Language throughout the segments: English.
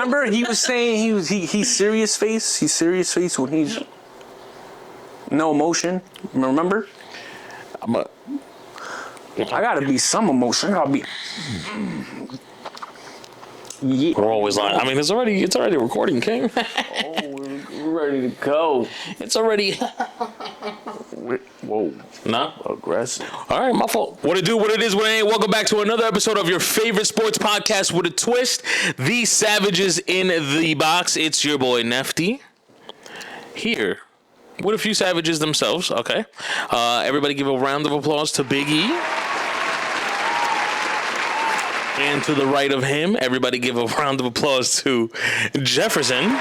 Remember, he was saying he's serious face. He's serious face when he's no emotion. Remember? I gotta be some emotion. I gotta be. Yeah. We're always on. I mean, it's already recording, King. We're ready to go. It's already. Whoa. Nah. Aggressive. All right, my fault. What it do, what it is, what it ain't. Welcome back to another episode of your favorite sports podcast with a twist. The Savages in the Box. It's your boy, Nefty. Here with a few Savages themselves, okay? Everybody give a round of applause to Big E. And to the right of him, everybody give a round of applause to Jefferson.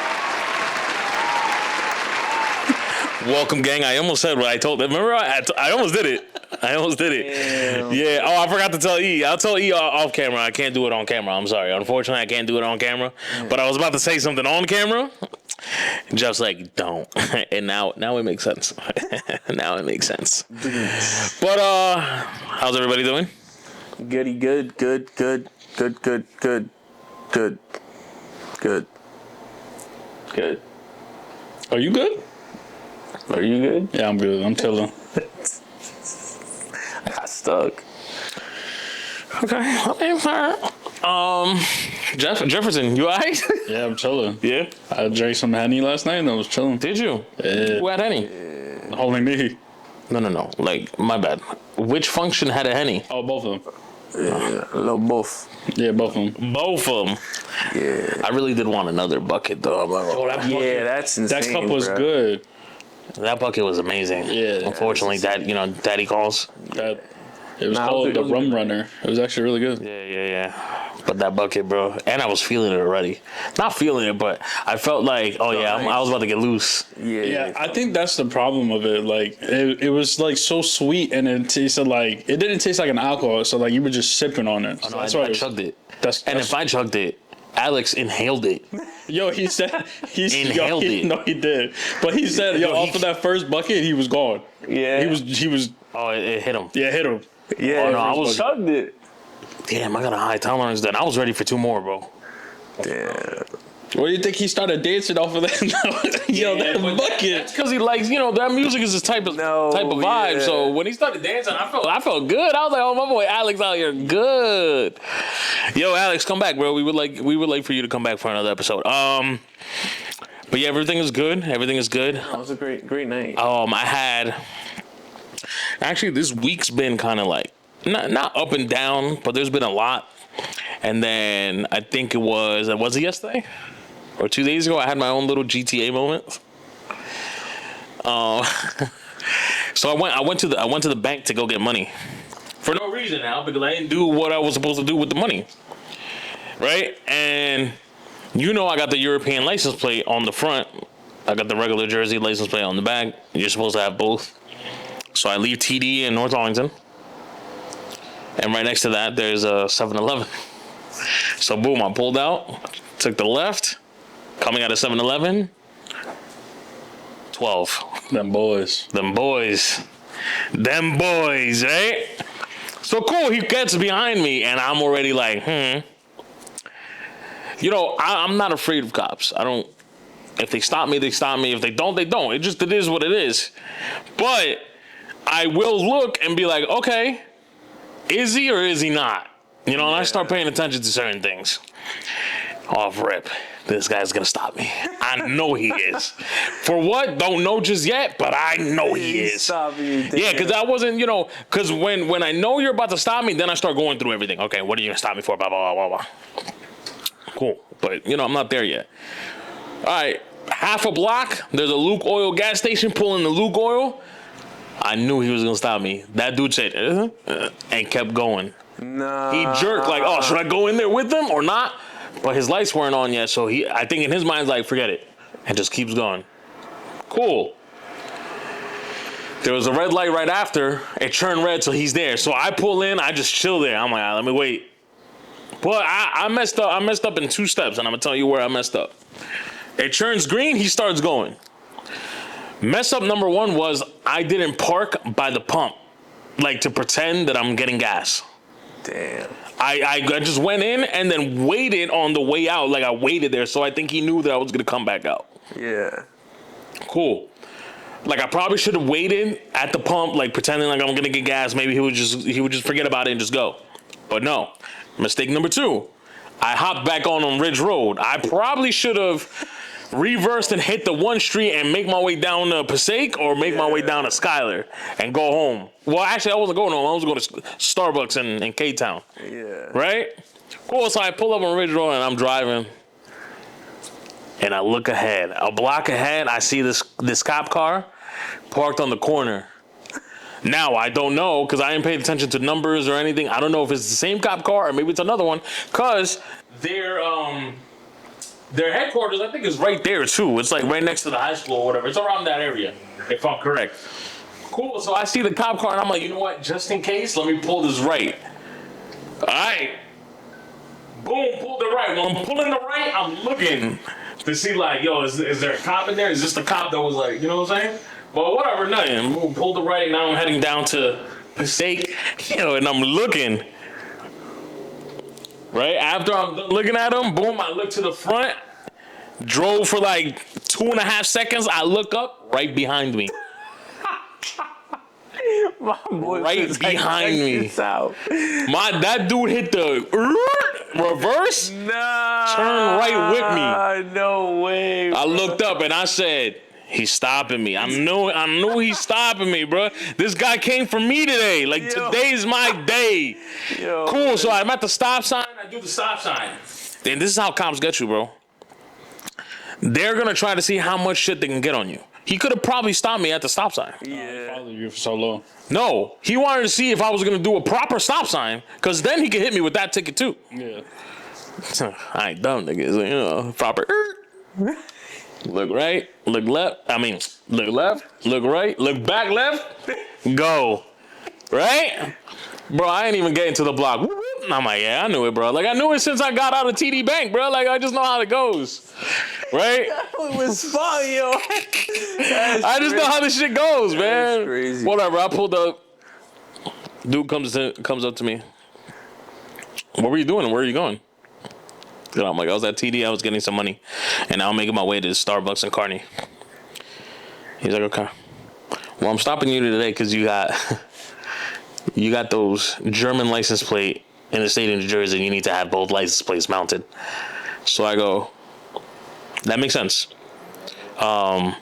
Welcome, gang. I almost said what I told them. Remember, I almost did it. Damn. Yeah. Oh, I forgot to tell E. I'll tell E off camera. I can't do it on camera. I'm sorry. Unfortunately, I can't do it on camera. But I was about to say something on camera. Just like, don't. And now it makes sense. Now it makes sense. But how's everybody doing? Goody good. Are you good? Are you good? Yeah, I'm good. I'm chilling. I got stuck. Okay. Jefferson, you alright? Yeah, I'm chilling. Yeah. I drank some Henny last night and I was chilling. Did you? Yeah. Who had Henny? Holding me. No. Like, my bad. Which function had a Henny? Oh, both of them. Yeah, a little both. Yeah, both of them. Both of them. Yeah. I really did want another bucket, though. Yeah, that's insane. That cup was good. That bucket was amazing. Yeah. Unfortunately, Daddy calls. It was called the Rum Runner. It was actually really good. Yeah. But that bucket, bro. And I was feeling it already. Not feeling it, but I felt like, I was about to get loose. Yeah, I think that's the problem of it. Like, it was like so sweet and it tasted like, it didn't taste like an alcohol. So like you were just sipping on it. So that's why I chugged it. If I chugged it, Alex inhaled it. Yo, he said inhaled it. No, he did. But he said, off of that first bucket, he was gone. Yeah. He was. Oh, it hit him. Yeah, it hit him. Yeah. Oh, no, I was chugged it. Damn, I got a high tolerance then. I was ready for 2 more, bro. Damn. What do you think he started dancing off of that? That bucket. That's because he likes, that music is his type of vibe. Yeah. So when he started dancing, I felt good. I was like, oh, my boy Alex out here, good. Yo, Alex, come back, bro. We would like for you to come back for another episode. But yeah, everything is good. Everything is good. That was a great night. I had actually this week's been kind of like not up and down, but there's been a lot. And then I think it was it yesterday or 2 days ago? I had my own little GTA moment. So I went to the bank to go get money for no reason now because I didn't do what I was supposed to do with the money, right? And I got the European license plate on the front. I got the regular Jersey license plate on the back. You're supposed to have both. So I leave TD in North Arlington. And right next to that, there's a 7-Eleven. So boom, I pulled out, took the left, coming out of 7-Eleven, 12. Them boys, right? So cool, he gets behind me, and I'm already like, I'm not afraid of cops. If they stop me, they stop me. If they don't, they don't. It is what it is. But I will look and be like, okay, is he or is he not? And I start paying attention to certain things. Off rip, this guy's gonna stop me. I know he is. For what? Don't know just yet, but I know he is. Yeah, because I wasn't, because when I know you're about to stop me, then I start going through everything. Okay, what are you gonna stop me for? Blah, blah, blah, blah, blah. Cool, but I'm not there yet. All right, half a block, there's a Luke Oil gas station pulling the Luke Oil. I knew he was gonna stop me. That dude said, and kept going. No. He jerked like, oh, should I go in there with them or not? But his lights weren't on yet, so I think in his mind's like, forget it, and just keeps going. Cool. There was a red light right after. It turned red, so he's there. So I pull in, I just chill there. I'm like, let me wait. But I messed up. I messed up in 2 steps, and I'm gonna tell you where I messed up. It turns green, he starts going. Mess up number 1 was I didn't park by the pump, like to pretend that I'm getting gas. Damn. I just went in and then waited on the way out. Like I waited there, so I think he knew that I was gonna come back out. Yeah. Cool. Like I probably should have waited at the pump, like pretending like I'm gonna get gas. Maybe he would just forget about it and just go. But no. Mistake number 2. I hopped back on Ridge Road. I probably should have reversed and hit the one street and make my way down to Passaic or make my way down to Schuyler and go home. Well, actually, I wasn't going home. I was going to Starbucks in K-Town. Yeah. Right? Cool. So I pull up on Ridge Road and I'm driving. And I look ahead. A block ahead, I see this cop car parked on the corner. Now, I don't know, because I ain't paid attention to numbers or anything. I don't know if it's the same cop car or maybe it's another one. Because their headquarters, I think, is right there, too. It's like right next to the high school or whatever. It's around that area, if I'm correct. Cool, so I see the cop car, and I'm like, you know what? Just in case, let me pull this right. All right. Boom, pull the right. When I'm pulling the right, I'm looking to see, like, yo, is there a cop in there? Is this the cop that was like, you know what I'm saying? But whatever, nothing. Boom, pull the right. Now I'm heading down to Passaic, and I'm looking. Right after I'm done looking at him, boom, I look to the front. Drove for like 2.5 seconds. I look up, right behind me. My boy Right behind me. That dude hit the reverse. Nah. Turn right with me. No way. I looked up and I said, he's stopping me. I knew he's stopping me, bro. This guy came for me today. Like, today's my day. Yo, cool. man. So I'm at the stop sign. I do the stop sign. And this is how cops get you, bro. They're going to try to see how much shit they can get on you. He could have probably stopped me at the stop sign. Yeah. Followed you for so long. No, he wanted to see if I was going to do a proper stop sign, because then he could hit me with that ticket, too. Yeah. I ain't dumb, niggas. You know, proper. Look right, look left. Look left, look right, look back left, go. Right? Bro, I ain't even getting to the block. And I'm like, yeah, I knew it, bro. Like, I knew it since I got out of TD Bank, bro. Like, I just know how it goes. Right? It was fun, yo. I just know how this shit goes, man. That's crazy. Whatever, I pulled up. Dude comes up to me. What were you doing? Where are you going? And I'm like, I was at TD, I was getting some money. And now I'm making my way to Starbucks in Kearney. He's like, okay. Well, I'm stopping you today because you got those German license plate in the state of New Jersey, and you need to have both license plates mounted. So I go, that makes sense. That's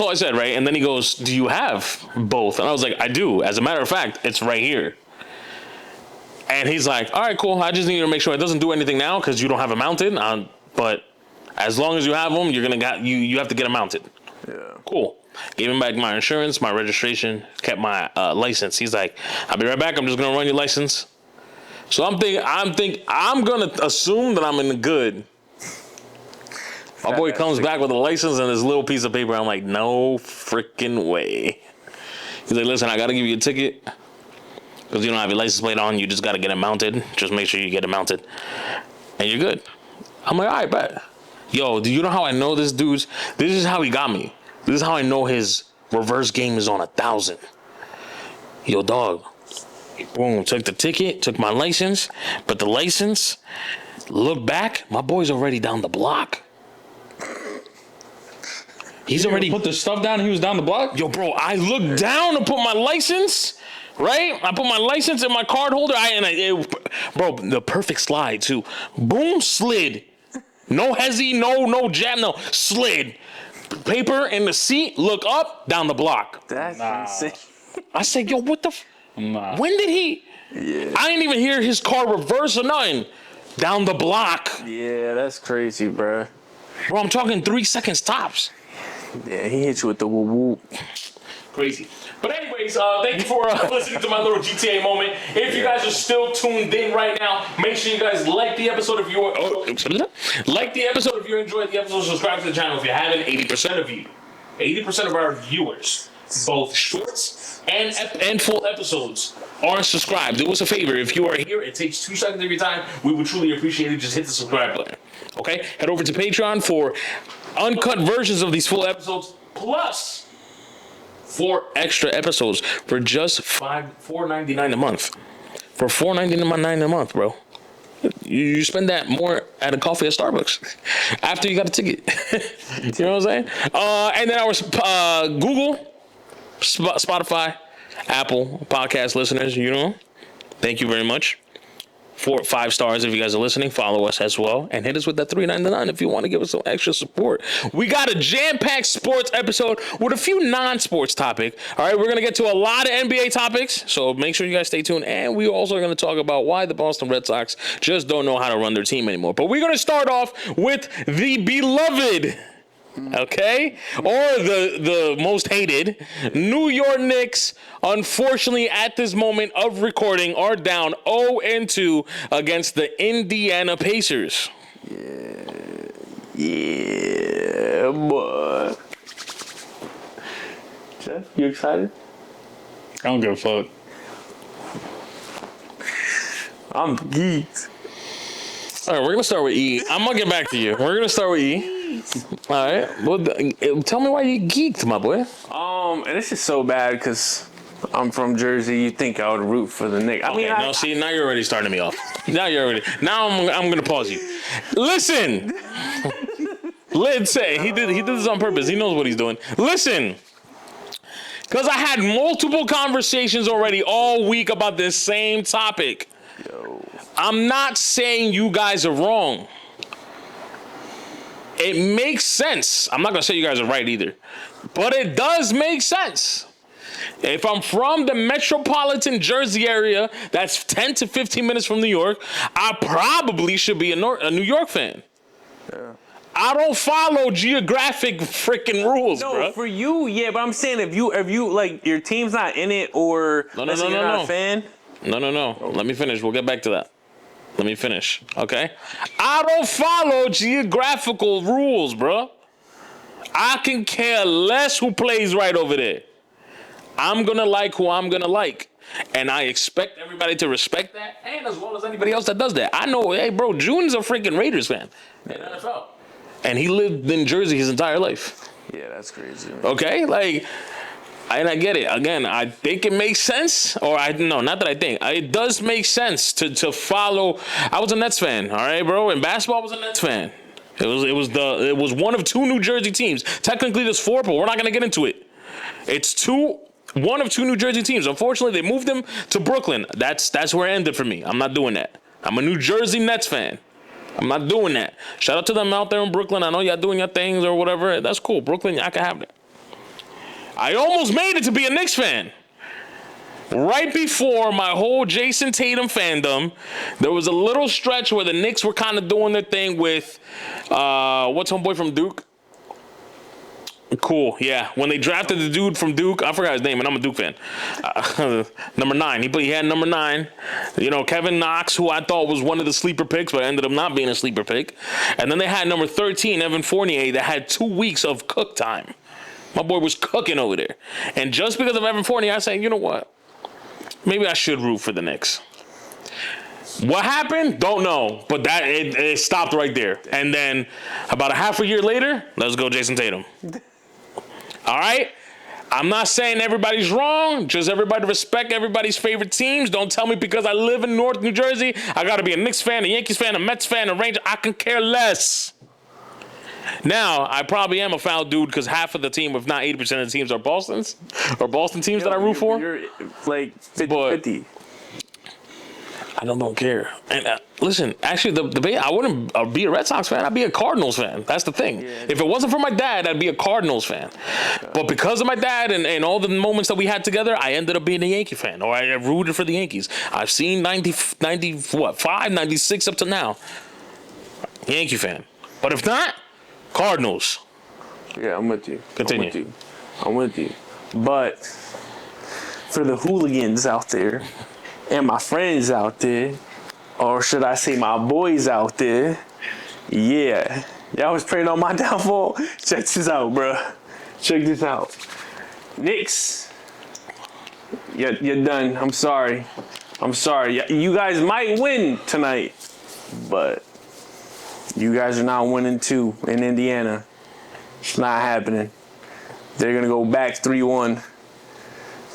all I said, right? And then he goes, do you have both? And I was like, I do. As a matter of fact, it's right here. And he's like, all right, cool. I just need to make sure it doesn't do anything now because you don't have it mounted. But as long as you have them, you have to get them mounted. Yeah. Cool. Gave him back my insurance, my registration, kept my license. He's like, I'll be right back. I'm just gonna run your license. So I'm gonna assume that I'm in the good. My boy comes back with a license and this little piece of paper. I'm like, no freaking way. He's like, listen, I gotta give you a ticket because you don't have your license plate on. You just gotta get it mounted. Just make sure you get it mounted, and you're good. I'm like, all right, bet. Yo, do you know how I know this dude's? This is how he got me. This is how I know his reverse game is on 1,000. Yo, dog. Boom, took the ticket, took my license, but the license, look back, my boy's already down the block. He's already put the stuff down and he was down the block? Yo, bro, I looked down to put my license, right? I put my license in my card holder, bro, the perfect slide, too. Boom, slid. No hezzy, no jam, no, slid. Paper in the seat, look up, down the block. That's insane. I said, yo, what the Nah. When did he? Yeah. I didn't even hear his car reverse or nothing. Down the block. Yeah, that's crazy, bro. Bro, I'm talking 3 seconds tops. Yeah, he hit you with the whoop whoop. Crazy. But anyways, thank you for listening to my little GTA moment. If you guys are still tuned in right now, make sure you guys like the episode if you enjoyed the episode. Subscribe to the channel if you haven't. 80% of our viewers, both shorts and full episodes, are subscribed. Do us a favor. If you are here, it takes 2 seconds of your time. We would truly appreciate it. Just hit the subscribe button. Okay? Head over to Patreon for uncut versions of these full episodes, plus 4 extra episodes for just $4.99 a month. for $4.99 a month, bro. You spend that more at a coffee at Starbucks after you got a ticket. You know what I'm saying? And then our Google, Spotify, Apple podcast listeners, you know, thank you very much. 4 or 5 stars if you guys are listening. Follow us as well. And hit us with that $3.99 if you want to give us some extra support. We got a jam-packed sports episode with a few non-sports topics. All right, we're going to get to a lot of NBA topics. So make sure you guys stay tuned. And we're also going to talk about why the Boston Red Sox just don't know how to run their team anymore. But we're going to start off with the beloved, okay, or the most hated New York Knicks. Unfortunately, at this moment of recording, are down 0-2 against the Indiana Pacers. Yeah, boy. Jeff, you excited? I don't give a fuck. I'm geeked. All right, we're gonna start with E. I'm gonna get back to you. We're gonna start with E. All right. Well, tell me why you geeked, my boy. And it's just so bad because I'm from Jersey. You think I would root for the Knicks? Okay, see, now you're already starting me off. Now I'm gonna pause you. Listen. Let's say he did this on purpose. He knows what he's doing. Listen. Because I had multiple conversations already all week about this same topic. I'm not saying you guys are wrong. It makes sense. I'm not going to say you guys are right either. But it does make sense. If I'm from the metropolitan Jersey area, that's 10 to 15 minutes from New York, I probably should be a New York fan. Yeah. I don't follow geographic freaking rules, bro. No, for you, yeah, but I'm saying if you like your team's not in it or you're not a fan. No. Let me finish. We'll get back to that. Let me finish, okay? I don't follow geographical rules, bro. I can care less who plays right over there. I'm going to like who I'm going to like. And I expect everybody to respect that, and as well as anybody else that does that. I know, hey, bro, June's a freaking Raiders fan in NFL. And he lived in Jersey his entire life. Yeah, that's crazy, man. Okay? Like, and I get it. Again, I think it makes sense. Not that I think. It does make sense to follow. I was a Nets fan, all right, bro? In basketball, I was a Nets fan. It was one of 2 New Jersey teams. Technically, there's 4, but we're not going to get into it. It's one of 2 New Jersey teams. Unfortunately, they moved them to Brooklyn. That's where it ended for me. I'm not doing that. I'm a New Jersey Nets fan. I'm not doing that. Shout out to them out there in Brooklyn. I know y'all doing your things or whatever. That's cool. Brooklyn, y'all can have that. I almost made it to be a Knicks fan. Right before my whole Jason Tatum fandom, there was a little stretch where the Knicks were kind of doing their thing with, what's homeboy from Duke? Cool, yeah. When they drafted the dude from Duke, I forgot his name, and I'm a Duke fan. Number 9. He had number 9. You know, Kevin Knox, who I thought was one of the sleeper picks, but ended up not being a sleeper pick. And then they had number 13, Evan Fournier, that had 2 weeks of cook time. My boy was cooking over there. And just because of Evan Fournier, I said, you know what? Maybe I should root for the Knicks. What happened? Don't know. But it stopped right there. And then about a half a year later, let's go Jason Tatum. All right? I'm not saying everybody's wrong. Just everybody respect everybody's favorite teams. Don't tell me because I live in North New Jersey, I got to be a Knicks fan, a Yankees fan, a Mets fan, a Ranger. I can care less. Now, I probably am a foul dude because half of the team, if not 80% of the teams, are Boston's or Boston teams that I root for. You're like 50-50. I don't care. And listen, actually, the debate, I wouldn't be a Red Sox fan. I'd be a Cardinals fan. That's the thing. Yeah. If it wasn't for my dad, I'd be a Cardinals fan. Okay. But because of my dad and all the moments that we had together, I ended up being a Yankee fan, or I rooted for the Yankees. I've seen 95, 96 up to now. Yankee fan. But if not, Cardinals. Yeah, I'm with you. Continue. I'm with you. But for the hooligans out there and my friends out there, or should I say my boys out there, yeah, y'all was praying on my downfall. Check this out, bro. Check this out. Knicks, you're done. I'm sorry. You guys might win tonight, but you guys are not winning too in Indiana. It's not happening. They're going to go back 3-1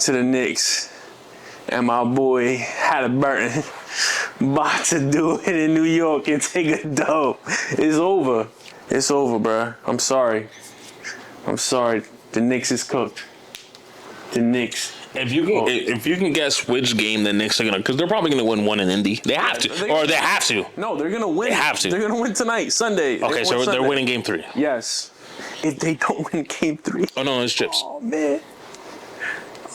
to the Knicks. and my boy Halliburton about to do it in New York and take a dub. It's over. It's over, bro. I'm sorry. The Knicks is cooked. The Knicks. If you can guess which game the Knicks are gonna, because they're probably gonna win one in Indy. They have to. No, they're gonna win. They have to. They're gonna win tonight, Sunday. Okay, so they're winning game 3. Yes. If they don't win game 3. Oh no, it's chips.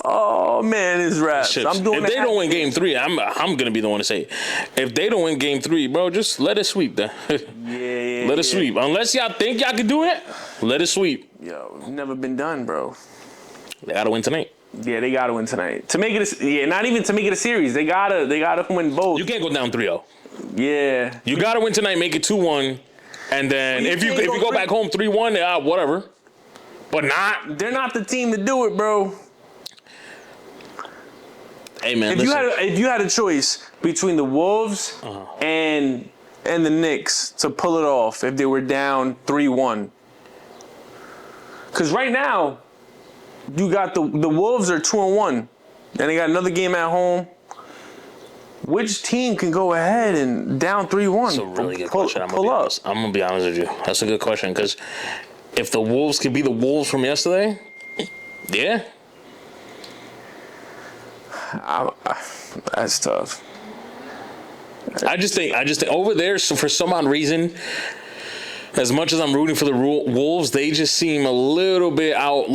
Oh man, it's rap. If they don't win game 3, I'm gonna be the one to say it. If they don't win game 3, bro, just let it sweep. Then. Let it sweep. Unless y'all think y'all can do it, let it sweep. Yo, never been done, bro. They gotta win tonight. Yeah, they gotta win tonight. To make it not even to make it a series. They gotta win both. You can't go down 3-0. Yeah. You gotta win tonight, make it 2-1, and then if you go back home 3-1, whatever. But they're not the team to do it, bro. Hey man, if you had a choice between the Wolves and the Knicks to pull it off if they were down 3-1. Because right now, you got the Wolves are 2-1, and they got another game at home. Which team can go ahead and down 3-1? That's a really good question. I'm gonna be honest with you. That's a good question because if the Wolves could be the Wolves from yesterday, yeah. That's tough. I just think over there, so for some odd reason, as much as I'm rooting for the Wolves, they just seem a little bit out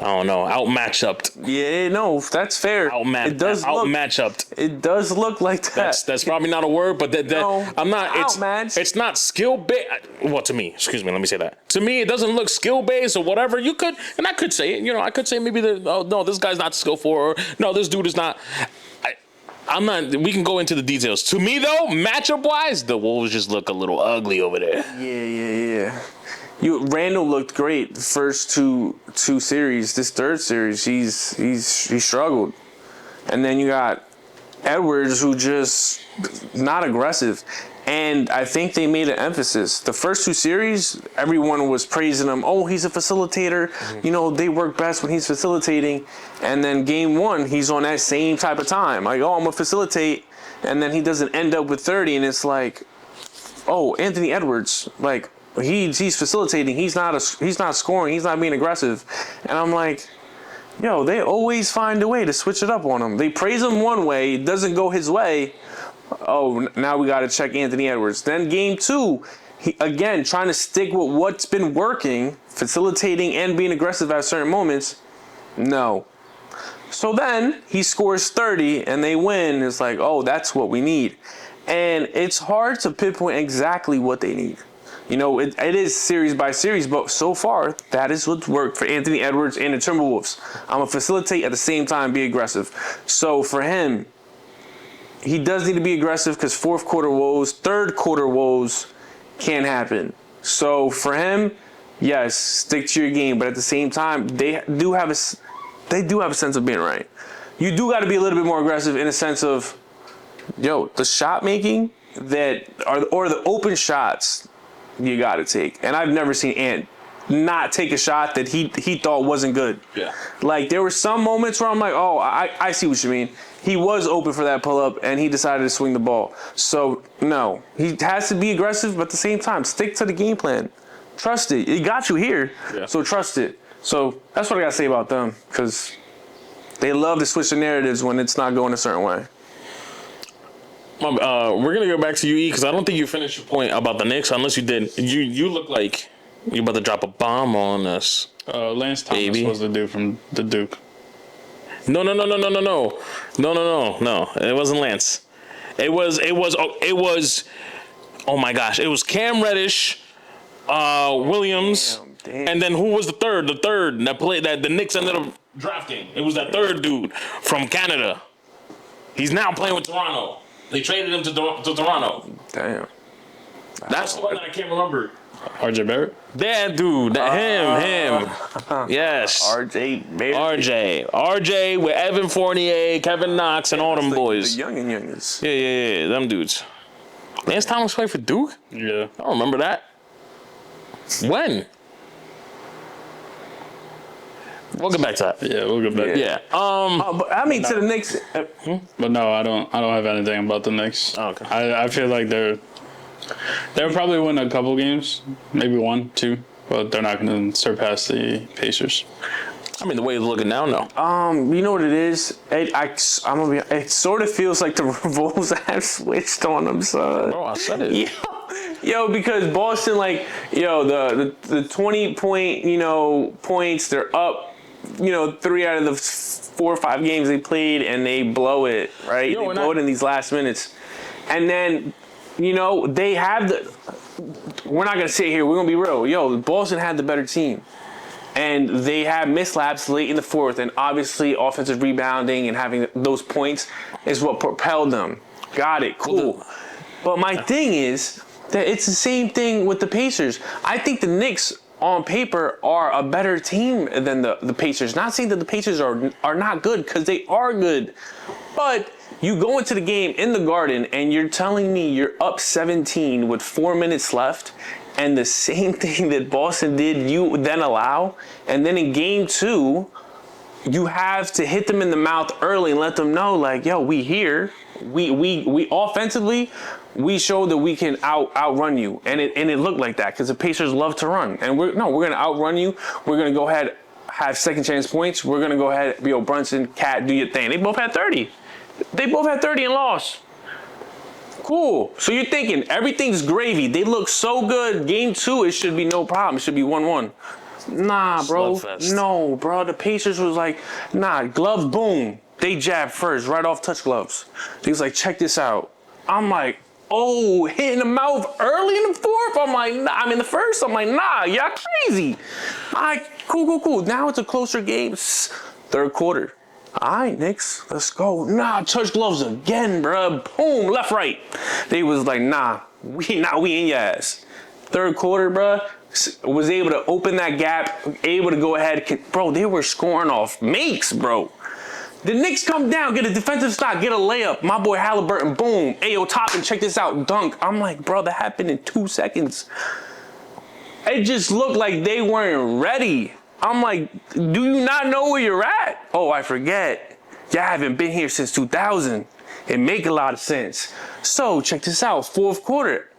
outmatched up. Yeah, no, that's fair. Outmatched up. It does look like that. That's probably not a word, but I'm not. Outmatched. It's not skill based. Well, to me, excuse me, let me say that. To me, it doesn't look skill based or whatever. You could, and I could say it. I could say maybe no, this guy's not skillful, or no, this dude is not. I'm not. We can go into the details. To me, though, matchup wise, the Wolves just look a little ugly over there. Yeah. Randall looked great the first two series. This third series, he struggled, and then you got Edwards, who just not aggressive. And I think they made an emphasis. The first 2 series, everyone was praising him. Oh, he's a facilitator. Mm-hmm. They work best when he's facilitating. And then game 1, he's on that same type of time. Like, oh, I'm gonna facilitate, and then he doesn't end up with 30, and it's like, oh, Anthony Edwards, like. He's facilitating. He's not scoring. He's not being aggressive. And I'm like, yo, they always find a way to switch it up on him. They praise him one way, it doesn't go his way. Oh, now we got to check Anthony Edwards. Then game 2, he again trying to stick with what's been working, facilitating and being aggressive at certain moments. No. So then he scores 30 and they win. It's like, oh, that's what we need. And it's hard to pinpoint exactly what they need. It is series by series, but so far, that is what's worked for Anthony Edwards and the Timberwolves. I'm going to facilitate at the same time, be aggressive. So for him, he does need to be aggressive because fourth quarter woes, third quarter woes can happen. So for him, yes, stick to your game, but at the same time, they do have a sense of being right. You do got to be a little bit more aggressive in a sense of, the shot making or the open shots you got to take. And I've never seen Ant not take a shot that he thought wasn't good. Yeah. Like, there were some moments where I'm like, oh, I see what you mean. He was open for that pull-up, and he decided to swing the ball. So, no. He has to be aggressive, but at the same time, stick to the game plan. Trust it. It got you here, so trust it. So, that's what I got to say about them, because they love to switch the narratives when it's not going a certain way. We're going to go back to you, E, because I don't think you finished your point about the Knicks, unless you did. You look like you're about to drop a bomb on us. Lance Thomas was the dude from the Duke. No. It wasn't Lance. It was, oh my gosh. It was Cam Reddish, Williams, and then who was the third? The third that played that the Knicks ended up drafting. It was that third dude from Canada. He's now playing with Toronto. They traded him to Toronto. Damn. That's the one that I can't remember. RJ Barrett? That dude. Him. Yes. RJ with Evan Fournier, Kevin Knox, and all them boys. The youngins. Yeah. Them dudes. Lance Thomas played for Duke? Yeah. I don't remember that. When? We'll get back to that. Yeah, we'll get back. Yeah. But I mean, to the Knicks. But no, I don't have anything about the Knicks. Oh, okay. I feel like they'll probably win a couple games, maybe 1, 2, but they're not going to surpass the Pacers. I mean, the way it's looking now, no. You know what it is? It sort of feels like the Wolves have switched on them, son. Bro, I said it. Yo, because Boston, like, the 20-point, points, they're up, 3 out of the 4 or 5 games they played, and they blow it, right? They blow it in these last minutes. And then, they have we're not going to sit here, we're going to be real. Boston had the better team. And they had mislaps late in the fourth, and obviously offensive rebounding and having those points is what propelled them. Got it, cool. But my thing is that it's the same thing with the Pacers. I think the Knicks, on paper, are a better team than the Pacers. Not saying that the Pacers are not good, because they are good. But you go into the game in the Garden, and you're telling me you're up 17 with 4 minutes left, and the same thing that Boston did, you then allow. And then in game 2, you have to hit them in the mouth early and let them know, like, yo, we here. We offensively, we showed that we can outrun you. And it looked like that because the Pacers love to run. And we're going to outrun you. We're going to go ahead, have second chance points. We're going to go ahead, Brunson, Cat, do your thing. They both had 30. They both had 30 and lost. Cool. So you're thinking everything's gravy. They look so good. Game 2, it should be no problem. It should be 1-1. Nah, bro. Slugfest. No, bro. The Pacers was like, nah, gloves, boom. They jabbed first, right off touch gloves. He was like, check this out. I'm like, oh, hitting the mouth early in the fourth? I'm like, nah. I'm in the first. I'm like, nah, y'all crazy. All right, cool. Now it's a closer game. Third quarter. All right, Knicks, let's go. Nah, touch gloves again, bruh. Boom, left, right. They was like, nah, we in your ass. Third quarter, bruh, was able to open that gap, able to go ahead. Bro, they were scoring off makes, bro. The Knicks come down, get a defensive stop, get a layup. My boy Halliburton, boom. Ayo, Toppin, check this out, dunk. I'm like, bro, that happened in 2 seconds. It just looked like they weren't ready. I'm like, do you not know where you're at? Oh, I forget. Y'all haven't been here since 2000. It make a lot of sense. So, check this out. Fourth quarter.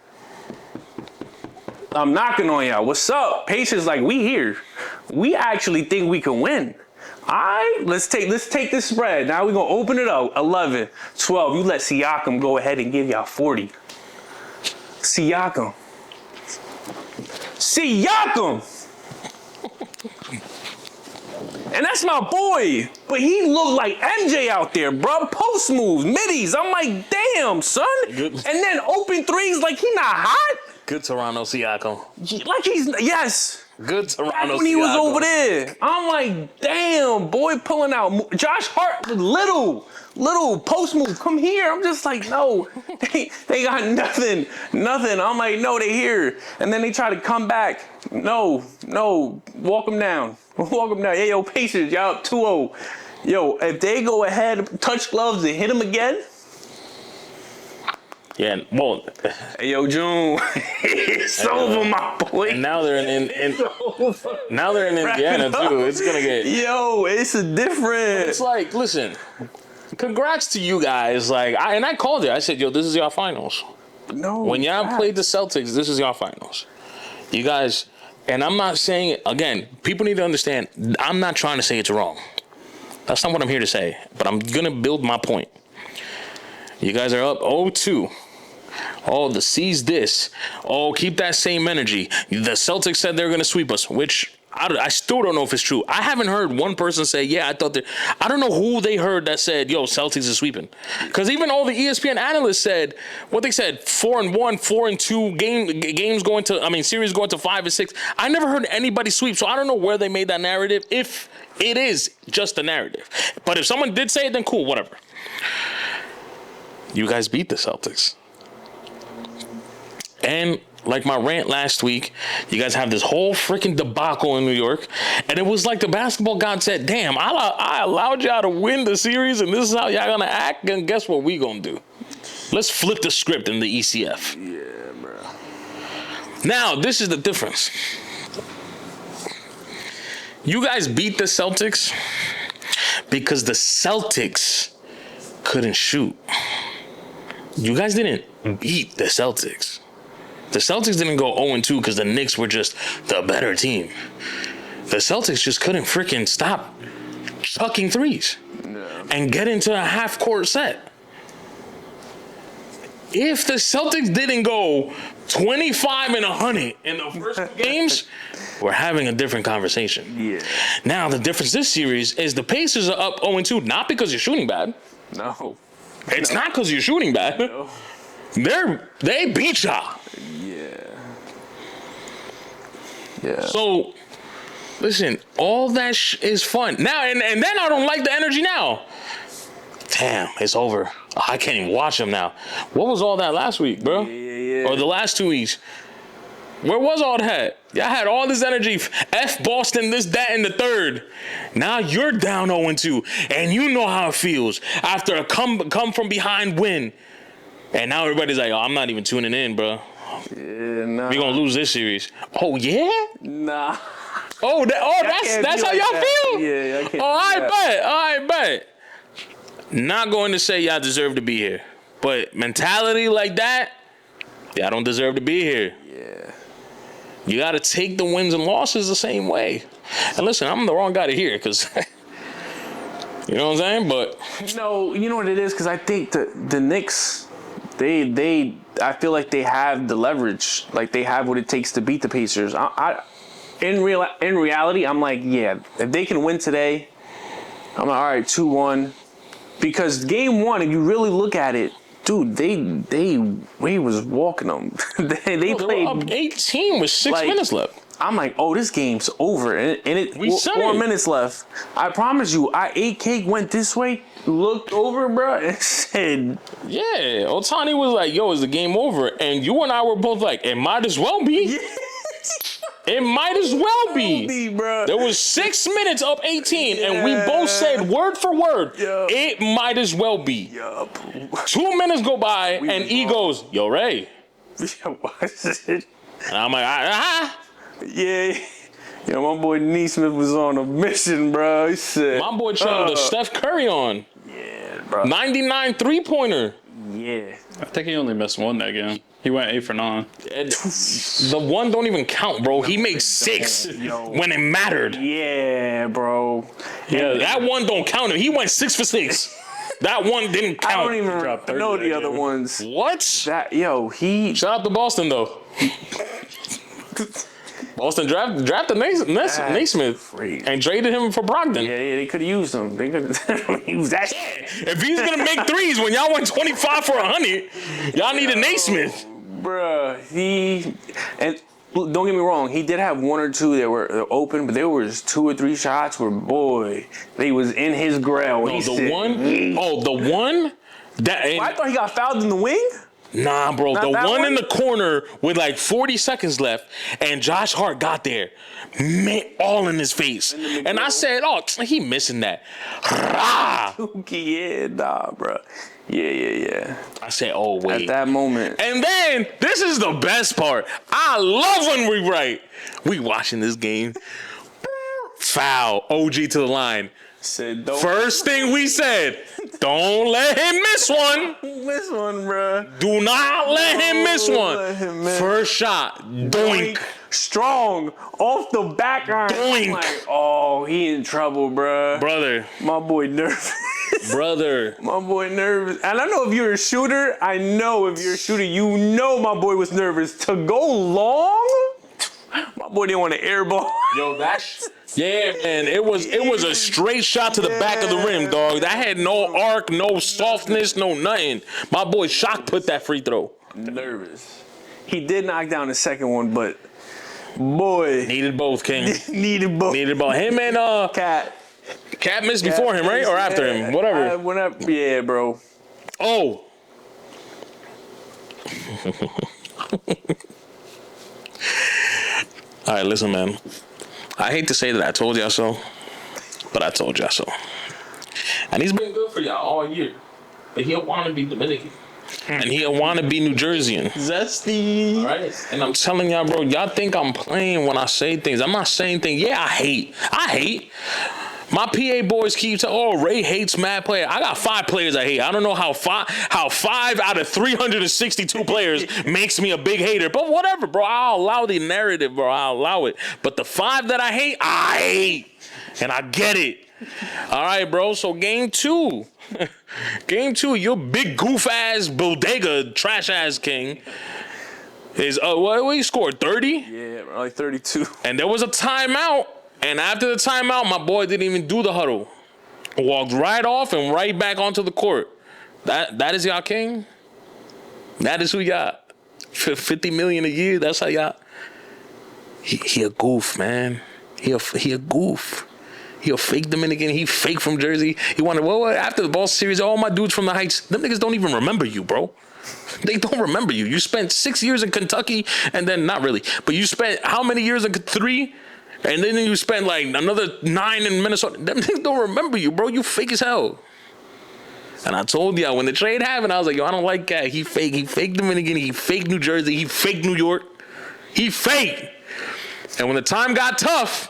I'm knocking on y'all. What's up? Pacers like, we here. We actually think we can win. All right, let's take this spread. Now we're going to open it up. 11, 12. You let Siakam go ahead and give y'all 40. Siakam. And that's my boy. But he looked like MJ out there, bro. Post moves, middies. I'm like, damn, son. Good. And then open threes like he not hot. Good Toronto Siakam. Like he's, yes. Good Toronto Back Siakam. when he was over there. I'm like, damn, boy, pulling out. Josh Hart, little post move. Come here. I'm just like, no, they got nothing. I'm like, no, they here. And then they try to come back. No, walk them down. Hey, yo, Pacers, y'all up 2-0. Yo, if they go ahead, touch gloves and hit them again. Yeah, well. Hey, yo, June, it's over, my boy. And now they're in now they're in Indiana too. It's gonna get. Yo, it's a different. It's like, listen, congrats to you guys. Like, I called it. I said, yo, this is your finals. No. When y'all played the Celtics, this is your finals. You guys, and I'm not saying, again, people need to understand, I'm not trying to say it's wrong. That's not what I'm here to say. But I'm going to build my point. You guys are up 0-2. Oh, the C's this. Oh, keep that same energy. The Celtics said they were going to sweep us, which I still don't know if it's true. I haven't heard one person say, yeah, I thought that. I don't know who they heard that said, yo, Celtics is sweeping. Because even all the ESPN analysts said, what they said, 4-1, 4-2, games going to, series going to 5-6. I never heard anybody sweep, so I don't know where they made that narrative, if it is just a narrative. But if someone did say it, then cool, whatever. You guys beat the Celtics. And like my rant last week, you guys have this whole freaking debacle in New York. And it was like the basketball god said, damn, I allowed y'all to win the series, and this is how y'all gonna act. And guess what we gonna do? Let's flip the script in the ECF. Yeah, bro. Now, this is the difference. You guys beat the Celtics because the Celtics couldn't shoot. You guys didn't beat the Celtics. The Celtics didn't go 0-2 because the Knicks were just the better team. The Celtics just couldn't freaking stop chucking threes and get into a half-court set. If the Celtics didn't go 25 and 100 in the first two games, we're having a different conversation. Yeah. Now, the difference this series is the Pacers are up 0-2, not because you're shooting bad. No. It's not because you're shooting bad. No. They beat y'all. Yeah. So, listen, all that is fun. Now, and then I don't like the energy now. Damn, it's over. I can't even watch them now. What was all that last week, bro? Yeah. Or the last 2 weeks? Where was all that? Y'all had all this energy. F Boston, this, that, and the third. Now you're down 0-2, and you know how it feels after a come from behind win. And now everybody's like, oh, I'm not even tuning in, bro. Yeah, nah. We're going to lose this series. Oh, yeah? Nah. That's how y'all feel? Yeah, I can't. I bet. Not going to say y'all deserve to be here. But mentality like that, y'all don't deserve to be here. Yeah. You got to take the wins and losses the same way. And listen, I'm the wrong guy to hear because, you know what I'm saying? But No, you know what it is? Because I think the Knicks, I feel like they have the leverage. Like, they have what it takes to beat the Pacers. In reality, I'm like, yeah, if they can win today, I'm like, all right, 2-1. Because game one, if you really look at it, dude, they was walking them. they played up 18 with 6 minutes left. I'm like, oh, this game's over, and it four minutes left. I promise you, I ate cake, went this way, looked over, bro, and said, yeah. Otani was like, yo, is the game over? And you and I were both like, it might as well be. It might as well be. Bro. There was 6 minutes up 18, and we both said word for word, it might as well be. 2 minutes go by, and E goes, yo, Ray. And I'm like, Yeah. You know, my boy Neesmith was on a mission, bro. He said, my boy trying to Steph Curry on. Yeah, bro. 99 3-pointer. Yeah. I think he only missed one that game. He went 8 for 9. The one don't even count, bro. He made 6 when it mattered. Yeah, bro. Yeah, that one don't count him. He went 6 for 6. That one didn't count. I don't even know the other ones. What? Shout out to Boston, though. Boston drafted Naismith and traded him for Brogdon. Yeah, they could have used him. They could have used that shit. If he's going to make threes when y'all went 25 for 100, y'all needed Naismith. Bruh, and don't get me wrong, he did have 1 or 2 that were open, but there was 2 or 3 shots where, boy, they was in his grail. No, the one that... I thought he got fouled in the wing? Nah, bro. Not the one in one? the corner with like 40 seconds left, and Josh Hart got there, all in his face. And I said, oh, he missing that. Yeah, nah, bro. Yeah. I said, oh, wait. At that moment. And then, this is the best part. I love when we right. We watching this game. Foul. OG to the line. Said, First thing we said, don't let him miss one. Miss one, bro. Do not let him miss one. Let him miss. First shot, doink. Strong, off the back iron. Doink. Like, oh, he in trouble, bro. Brother. My boy nervous. Brother. My boy nervous. And I know if you're a shooter, you know my boy was nervous. To go long, my boy didn't want to airball. Yo, yeah, man. It was a straight shot to the back of the rim, dog. That had no arc, no softness, no nothing. My boy Shock put that free throw. Nervous. He did knock down the second one, but boy. Needed both, King. Needed both. Him and Cat missed before him, right? Or after him? Whatever. Yeah, bro. Oh. All right, listen, man. I hate to say that I told y'all so, but I told y'all so. And he's been good for y'all all year. But he'll want to be Dominican. and he a wannabe New Jerseyan. Zesty. Right. And I'm telling y'all, bro, y'all think I'm playing when I say things. I'm not saying things. Yeah, I hate. My PA boys keep saying, "Oh, Ray hates mad player." I got 5 players I hate. I don't know how 5 out of 362 players makes me a big hater. But whatever, bro. I'll allow the narrative, bro. I'll allow it. But the 5 that I hate. And I get it. All right, bro. So game 2. Game 2, your big goof ass bodega trash ass king is what he scored 30? Yeah, like 32. And there was a timeout. And after the timeout, my boy didn't even do the huddle. Walked right off and right back onto the court. That is y'all king. That is who y'all. $50 million a year. That's how y'all. He a goof, man. He a goof. He a fake Dominican. He fake from Jersey. He wanted, well, after the Ball series, all my dudes from the Heights, them niggas don't even remember you, bro. They don't remember you. You spent 6 years in Kentucky, and then, not really, but you spent how many years in 3? And then you spent like another 9 in Minnesota. Them niggas don't remember you, bro. You fake as hell. And I told y'all, when the trade happened, I was like, yo, I don't like that. He fake. He fake Dominican. He fake New Jersey. He fake New York. He fake. And when the time got tough,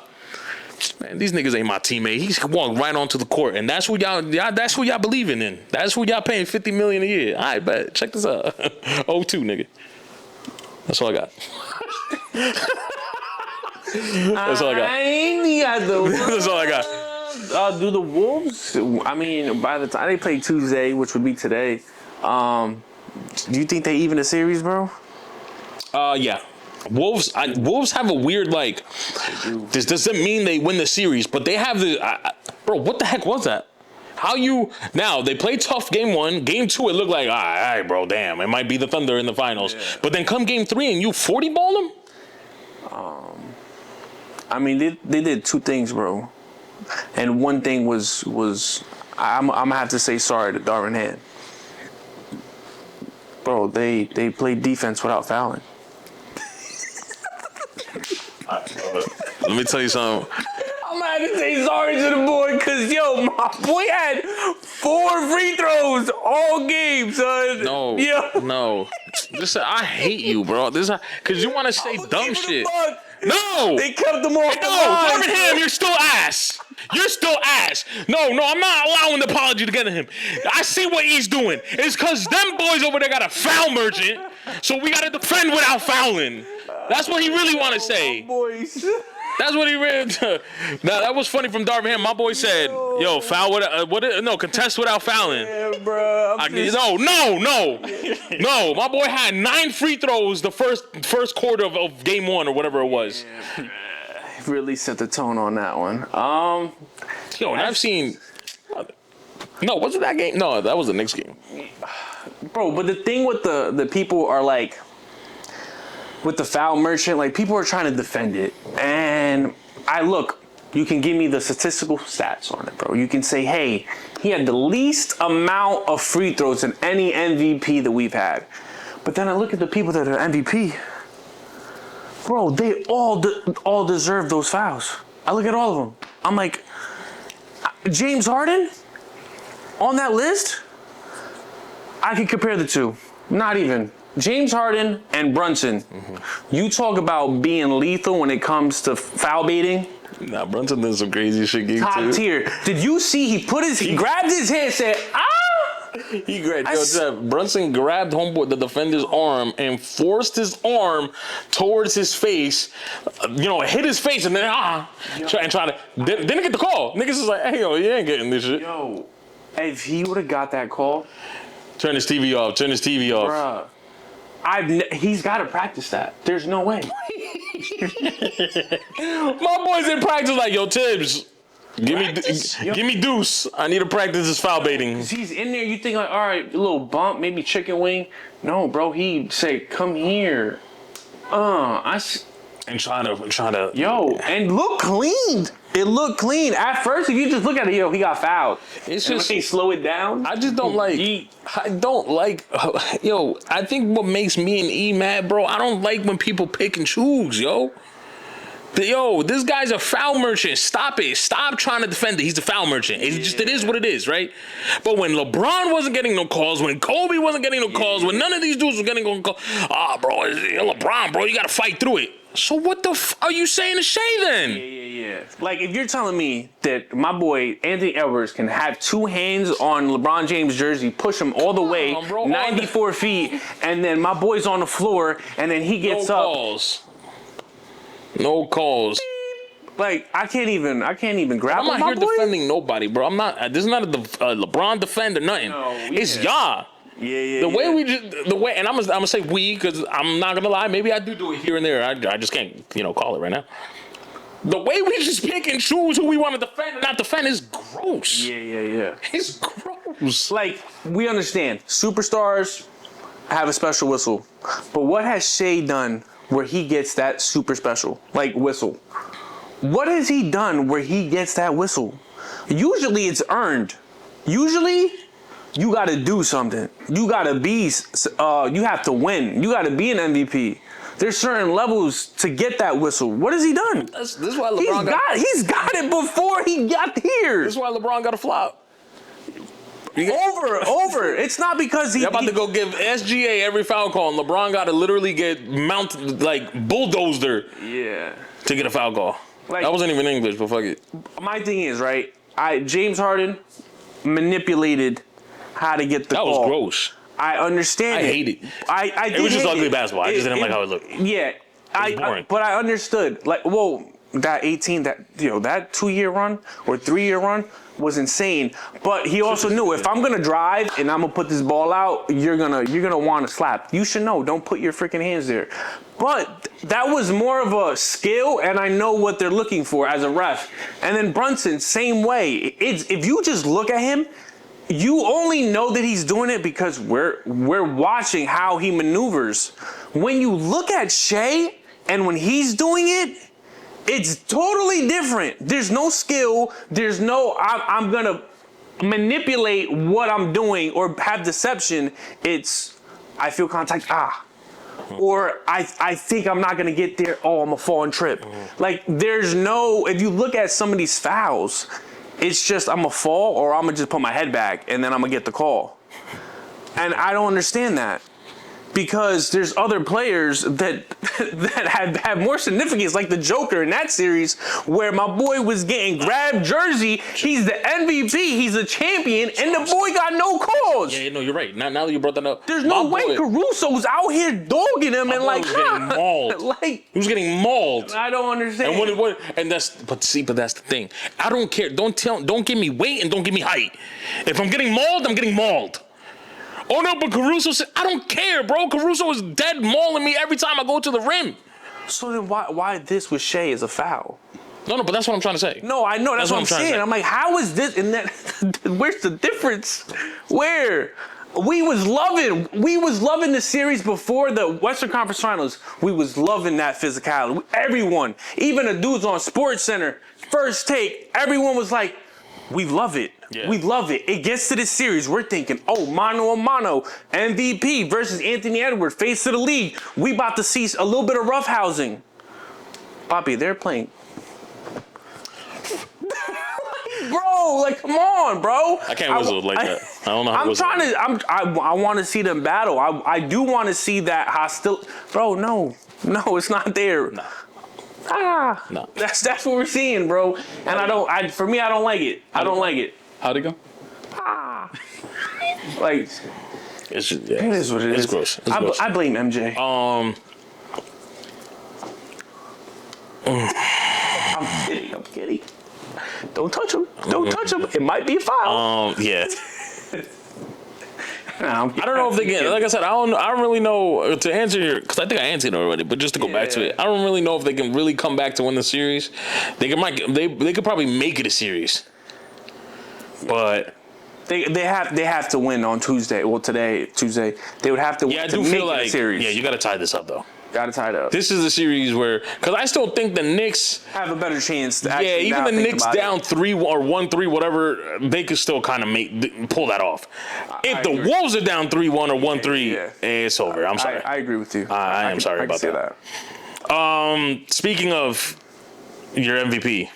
man, these niggas ain't my teammate. He walked right onto the court, and that's who y'all. That's who y'all believing in. That's who y'all paying $50 million a year. All right, bet. Check this out. 0-2, nigga. That's all I got. That's all I got. That's all I got. Do the Wolves? I mean, by the time they play Tuesday, which would be today, do you think they even a series, bro? Yeah. Wolves have a weird, like, this doesn't mean they win the series, but they have the, bro, what the heck was that? Now, they played tough game 1. Game 2, it looked like, all right, bro, damn, it might be the Thunder in the finals. Yeah. But then come game 3 and you 40 ball them? I mean, they did 2 things, bro. And one thing was I'm gonna have to say sorry to Darvin Ham. Bro, they played defense without fouling. Let me tell you something. I'm gonna have to say sorry to the boy, cause yo, my boy had 4 free throws all game, son. No. Listen, I hate you, bro. Cause you want to say dumb shit. No, they kept them off. No, Darvin Ham, you're still ass. You're still ass. No, I'm not allowing the apology to get to him. I see what he's doing. It's because them boys over there got a foul merchant, so we got to defend without fouling. That's what he really want to say. Boys. That's what he read. Now, that was funny from Darvin Ham. My boy said, yo, foul contest without fouling. Yeah, bro. No. My boy had 9 free throws the first quarter of game 1 or whatever it was. Yeah. Really set the tone on that one. Yo, and I've seen. No, was it that game? No, that was the Knicks game. Bro, but the thing with the people are like, with the foul merchant, like people are trying to defend it. And you can give me the statistical stats on it, bro. You can say, hey, he had the least amount of free throws in any MVP that we've had. But then I look at the people that are MVP. Bro, they all deserve those fouls. I look at all of them. I'm like, James Harden on that list? I can compare the two. Not even. James Harden and Brunson. Mm-hmm. You talk about being lethal when it comes to foul baiting. Nah, Brunson did some crazy shit game Top too. tier. Did you see he grabbed his hand, said, ah! He grabbed. Brunson grabbed the defender's arm and forced his arm towards his face. Hit his face and then didn't get the call. Niggas is like, hey yo, you ain't getting this shit. Yo, if he would have got that call, turn his TV off. Bruh, he's got to practice that. There's no way. My boys in practice like, yo, Tibbs. Give me deuce. I need to practice this foul baiting. Cause he's in there. You think like, all right, a little bump, maybe chicken wing. No, bro. He say, come here. And trying to. Yo, and look clean. It looked clean at first. If you just look at it, he got fouled. It's just they slow it down. I just don't like. I think what makes me and E mad, bro. I don't like when people pick and choose, yo. Yo, this guy's a foul merchant. Stop it. Stop trying to defend it. He's a foul merchant. It is what it is, right? But when LeBron wasn't getting no calls, when Kobe wasn't getting no calls, when none of these dudes were getting no calls, bro, you're LeBron, bro, you got to fight through it. So what the are you saying to Shea then? Yeah. Like, if you're telling me that my boy Anthony Edwards can have two hands on LeBron James' jersey, push him all the way, bro, 94 feet, and then my boy's on the floor, and then he gets no up. Calls. No calls. Like, I can't even grab I'm not my here boy. defending nobody, bro. I'm not. This is not a LeBron defend or nothing. No, it's yeah. y'all. The way we and I'm gonna say we because I'm not gonna lie. Maybe I do it here and there. I just can't call it right now. The way we just pick and choose who we want to defend and not defend is gross. Yeah. It's gross. Like, we understand superstars have a special whistle, but what has Shea done where he gets that super special whistle? What has he done where he gets that whistle? Usually it's earned. Usually you got to do something. You got to be, you have to win. You got to be an MVP. There's certain levels to get that whistle. What has he done? This is why LeBron He's got it before he got here. This is why LeBron got a flop. Over. It's not because They're about to go give SGA every foul call, and LeBron got to literally get mounted, bulldozed her to get a foul call. That wasn't even English, but fuck it. My thing is, right, James Harden manipulated how to get the call. That was gross. I understand I hate it. It was just ugly basketball. I just didn't like how it looked. Yeah. But I understood. That 18, that 2-year run or 3-year run was insane. But he also knew if I'm gonna drive and I'm gonna put this ball out, you're gonna want to slap. You should know. Don't put your freaking hands there. But that was more of a skill, and I know what they're looking for as a ref. And then Brunson, same way. If you just look at him, you only know that he's doing it because we're watching how he maneuvers. When you look at Shea and when he's doing it, it's totally different. There's no skill. There's no, I'm going to manipulate what I'm doing or have deception. It's, I feel contact, Or I think I'm not going to get there. Oh, I'm going to fall and trip. There's no, if you look at some of these fouls, it's just I'm going to fall or I'm going to just put my head back and then I'm going to get the call. And I don't understand that. Because there's other players that have more significance, like the Joker in that series, where my boy was getting grabbed jersey. He's the MVP, he's a champion, and the boy got no calls. Yeah, no, you're right. Now that you brought that up, there's no way Caruso's out here dogging him and getting mauled. He was getting mauled. I don't understand. And that's the thing. I don't care. Don't give me weight and don't give me height. If I'm getting mauled, I'm getting mauled. Oh no, but Caruso said, I don't care, bro. Caruso is dead mauling me every time I go to the rim. So then why this with Shea is a foul? No, but that's what I'm trying to say. No, I know, that's what I'm saying. I'm like, how is this? And that, where's the difference? Where? We was loving the series before the Western Conference Finals. We was loving that physicality. Everyone, even the dudes on Sports Center, First Take, everyone was like, we love it. Yeah. We love it. It gets to this series. We're thinking, mano a mano, MVP versus Anthony Edwards, face of the league. We about to see a little bit of roughhousing. Bobby, they're playing. Bro, come on, bro. I can't whistle like that. I don't know how to whistle. I want to see them battle. I do want to see that hostility. Bro, no, it's not there. Nah. No. That's what we're seeing, bro. And for me, I don't like it. I don't like it. How'd it go? It's just, it is what it is. It's gross. It's gross. I blame MJ. I'm kidding. Don't touch him. Don't touch him. It might be a foul. Yeah. I don't know if they can. Like I said, I don't really know to answer your, because I think I answered it already. But just to go back to it, I don't really know if they can really come back to win the series. They could probably make it a series, but they have to win on Tuesday. Well, Tuesday, they would have to. Yeah, I to do make feel it a like series. Yeah, you got to tie this up though. Got to tie it up. This is a series where, because I still think the Knicks have a better chance. To actually even the Knicks down 3 or 1-3, whatever, they could still kind of pull that off. If the Wolves are down 3-1 or 1-3, it's over. I'm sorry. I agree with you. I am sorry about that. Speaking of your MVP.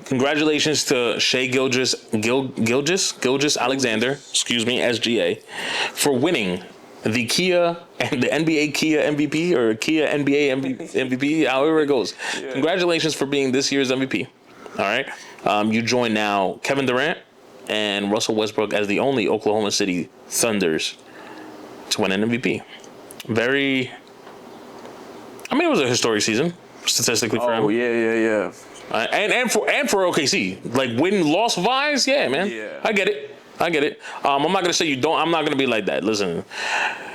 Congratulations to Shea Gilgeous Alexander, SGA, for winning the Kia and the NBA Kia MVP or Kia NBA MVP, however it goes. Yeah. Congratulations for being this year's MVP. All right. You join now Kevin Durant and Russell Westbrook as the only Oklahoma City Thunders to win an MVP. It was a historic season statistically for him. Oh yeah. And for OKC, like win-loss wise, yeah, man. Yeah. I get it. I'm not gonna say you don't. I'm not gonna be like that. Listen,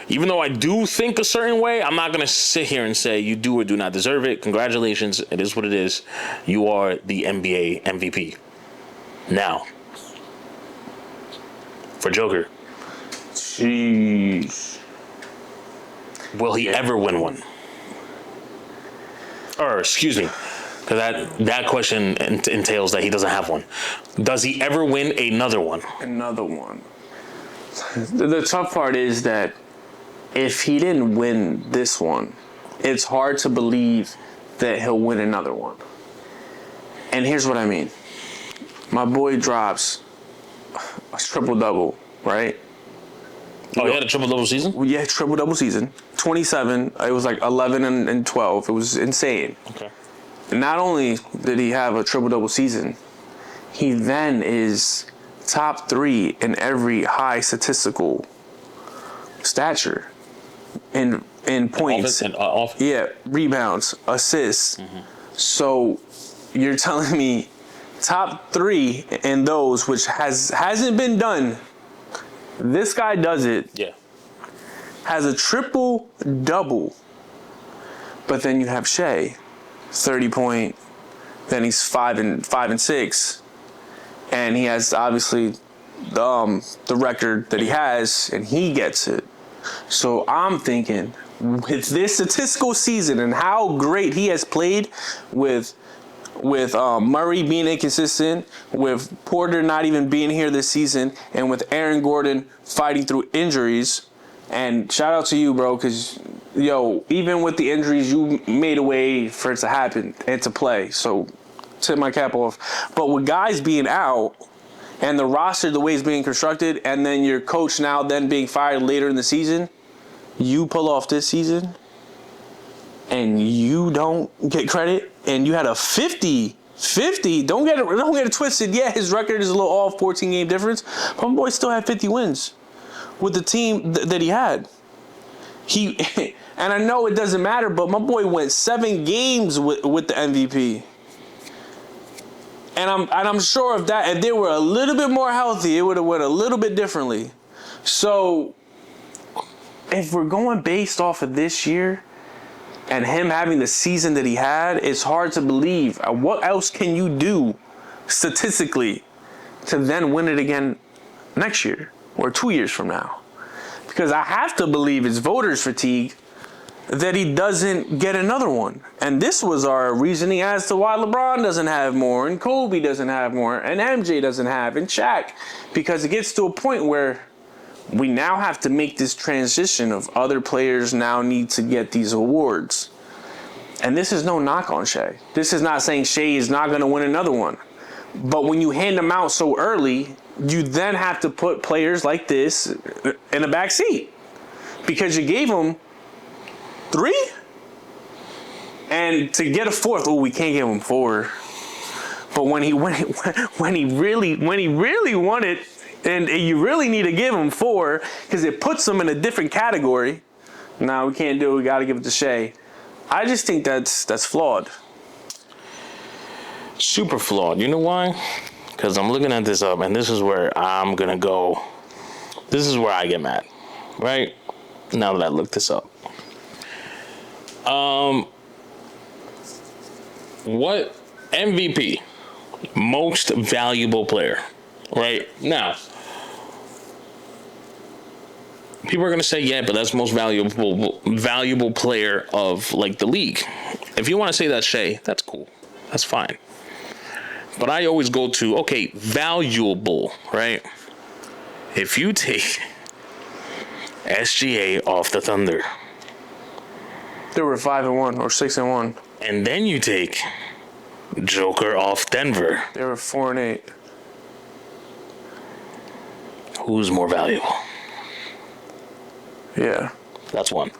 even though I do think a certain way, I'm not gonna sit here and say you do or do not deserve it. Congratulations, it is what it is. You are the NBA MVP. Now, for Joker, jeez, will he ever win one? Or excuse me. Because that question entails that he doesn't have one. Does he ever win another one? Another one. The tough part is that if he didn't win this one, it's hard to believe that he'll win another one. And here's what I mean. My boy drops a triple-double, right? Oh, he had a triple-double season? Yeah, triple-double season. 27. It was like 11 and 12. It was insane. Okay. Not only did he have a triple-double season, he then is top 3 in every high statistical stature in points. Yeah, rebounds, assists. Mm-hmm. So you're telling me top 3 in those, which hasn't been done. This guy does it. Yeah. Has a triple-double. But then you have Shea. 30-point, then he's 5 and 6, and he has obviously the record that he has, and he gets it. So I'm thinking with this statistical season and how great he has played with Murray being inconsistent, with Porter not even being here this season, and with Aaron Gordon fighting through injuries. And shout out to you, bro, because even with the injuries, you made a way for it to happen and to play. So, tip my cap off. But with guys being out and the roster the way it's being constructed, and then your coach now then being fired later in the season, you pull off this season and you don't get credit, and you had a 50. Don't get it twisted. Yeah, his record is a little off, 14-game difference, but my boy still had 50 wins with the team that he had. And I know it doesn't matter, but my boy went 7 games with the MVP. And I'm sure if they were a little bit more healthy, it would have went a little bit differently. So if we're going based off of this year and him having the season that he had, it's hard to believe. What else can you do statistically to then win it again next year or 2 years from now? Because I have to believe it's voters fatigue that he doesn't get another one. And this was our reasoning as to why LeBron doesn't have more, and Kobe doesn't have more, and MJ doesn't have, and Shaq. Because it gets to a point where we now have to make this transition of other players now need to get these awards. And this is no knock on Shea. This is not saying Shea is not going to win another one. But when you hand them out so early, you then have to put players like this in a back seat. Because you gave them 3? And to get a 4th, we can't give him 4. But when he really won it, and you really need to give him 4 because it puts him in a different category. No, we can't do it. We got to give it to Shea. I just think that's flawed. Super flawed. You know why? Because I'm looking at this up, and this is where I'm going to go. This is where I get mad, right? Now that I looked this up. What MVP? Most valuable player, right? Now, people are going to say, yeah, but that's most valuable player of, like, the league. If you want to say that's Shea, that's cool. That's fine. But I always go to, okay, valuable, right? If you take SGA off the Thunder. They were 5-1 or 6-1. And then you take Joker off Denver. They were 4-8. Who's more valuable? Yeah. That's one.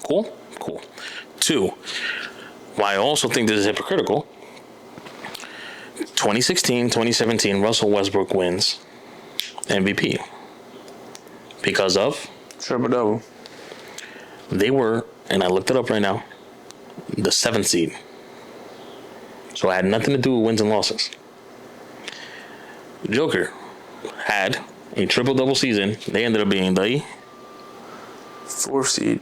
Cool? Cool. Two, why I also think this is hypocritical. 2016, 2017, Russell Westbrook wins MVP. Because of? Triple-double. They were, and I looked it up right now, the 7th seed. So it had nothing to do with wins and losses. Joker had a triple-double season. They ended up being the 4th seed.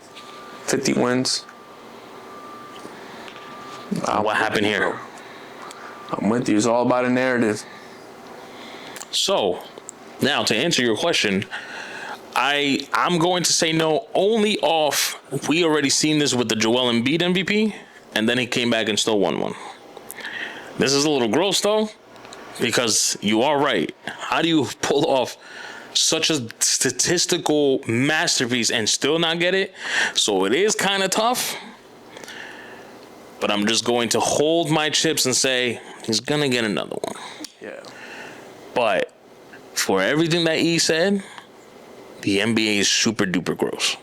50 wins. what happened here? I'm with you. It's all about a narrative. So, now to answer your question, I'm going to say no only off. We already seen this with the Joel Embiid MVP, and then he came back and still won one. This is a little gross though, because you are right. How do you pull off such a statistical masterpiece and still not get it? So it is kind of tough. But I'm just going to hold my chips and say he's gonna get another one. Yeah. But for everything that E said, the NBA is super duper gross.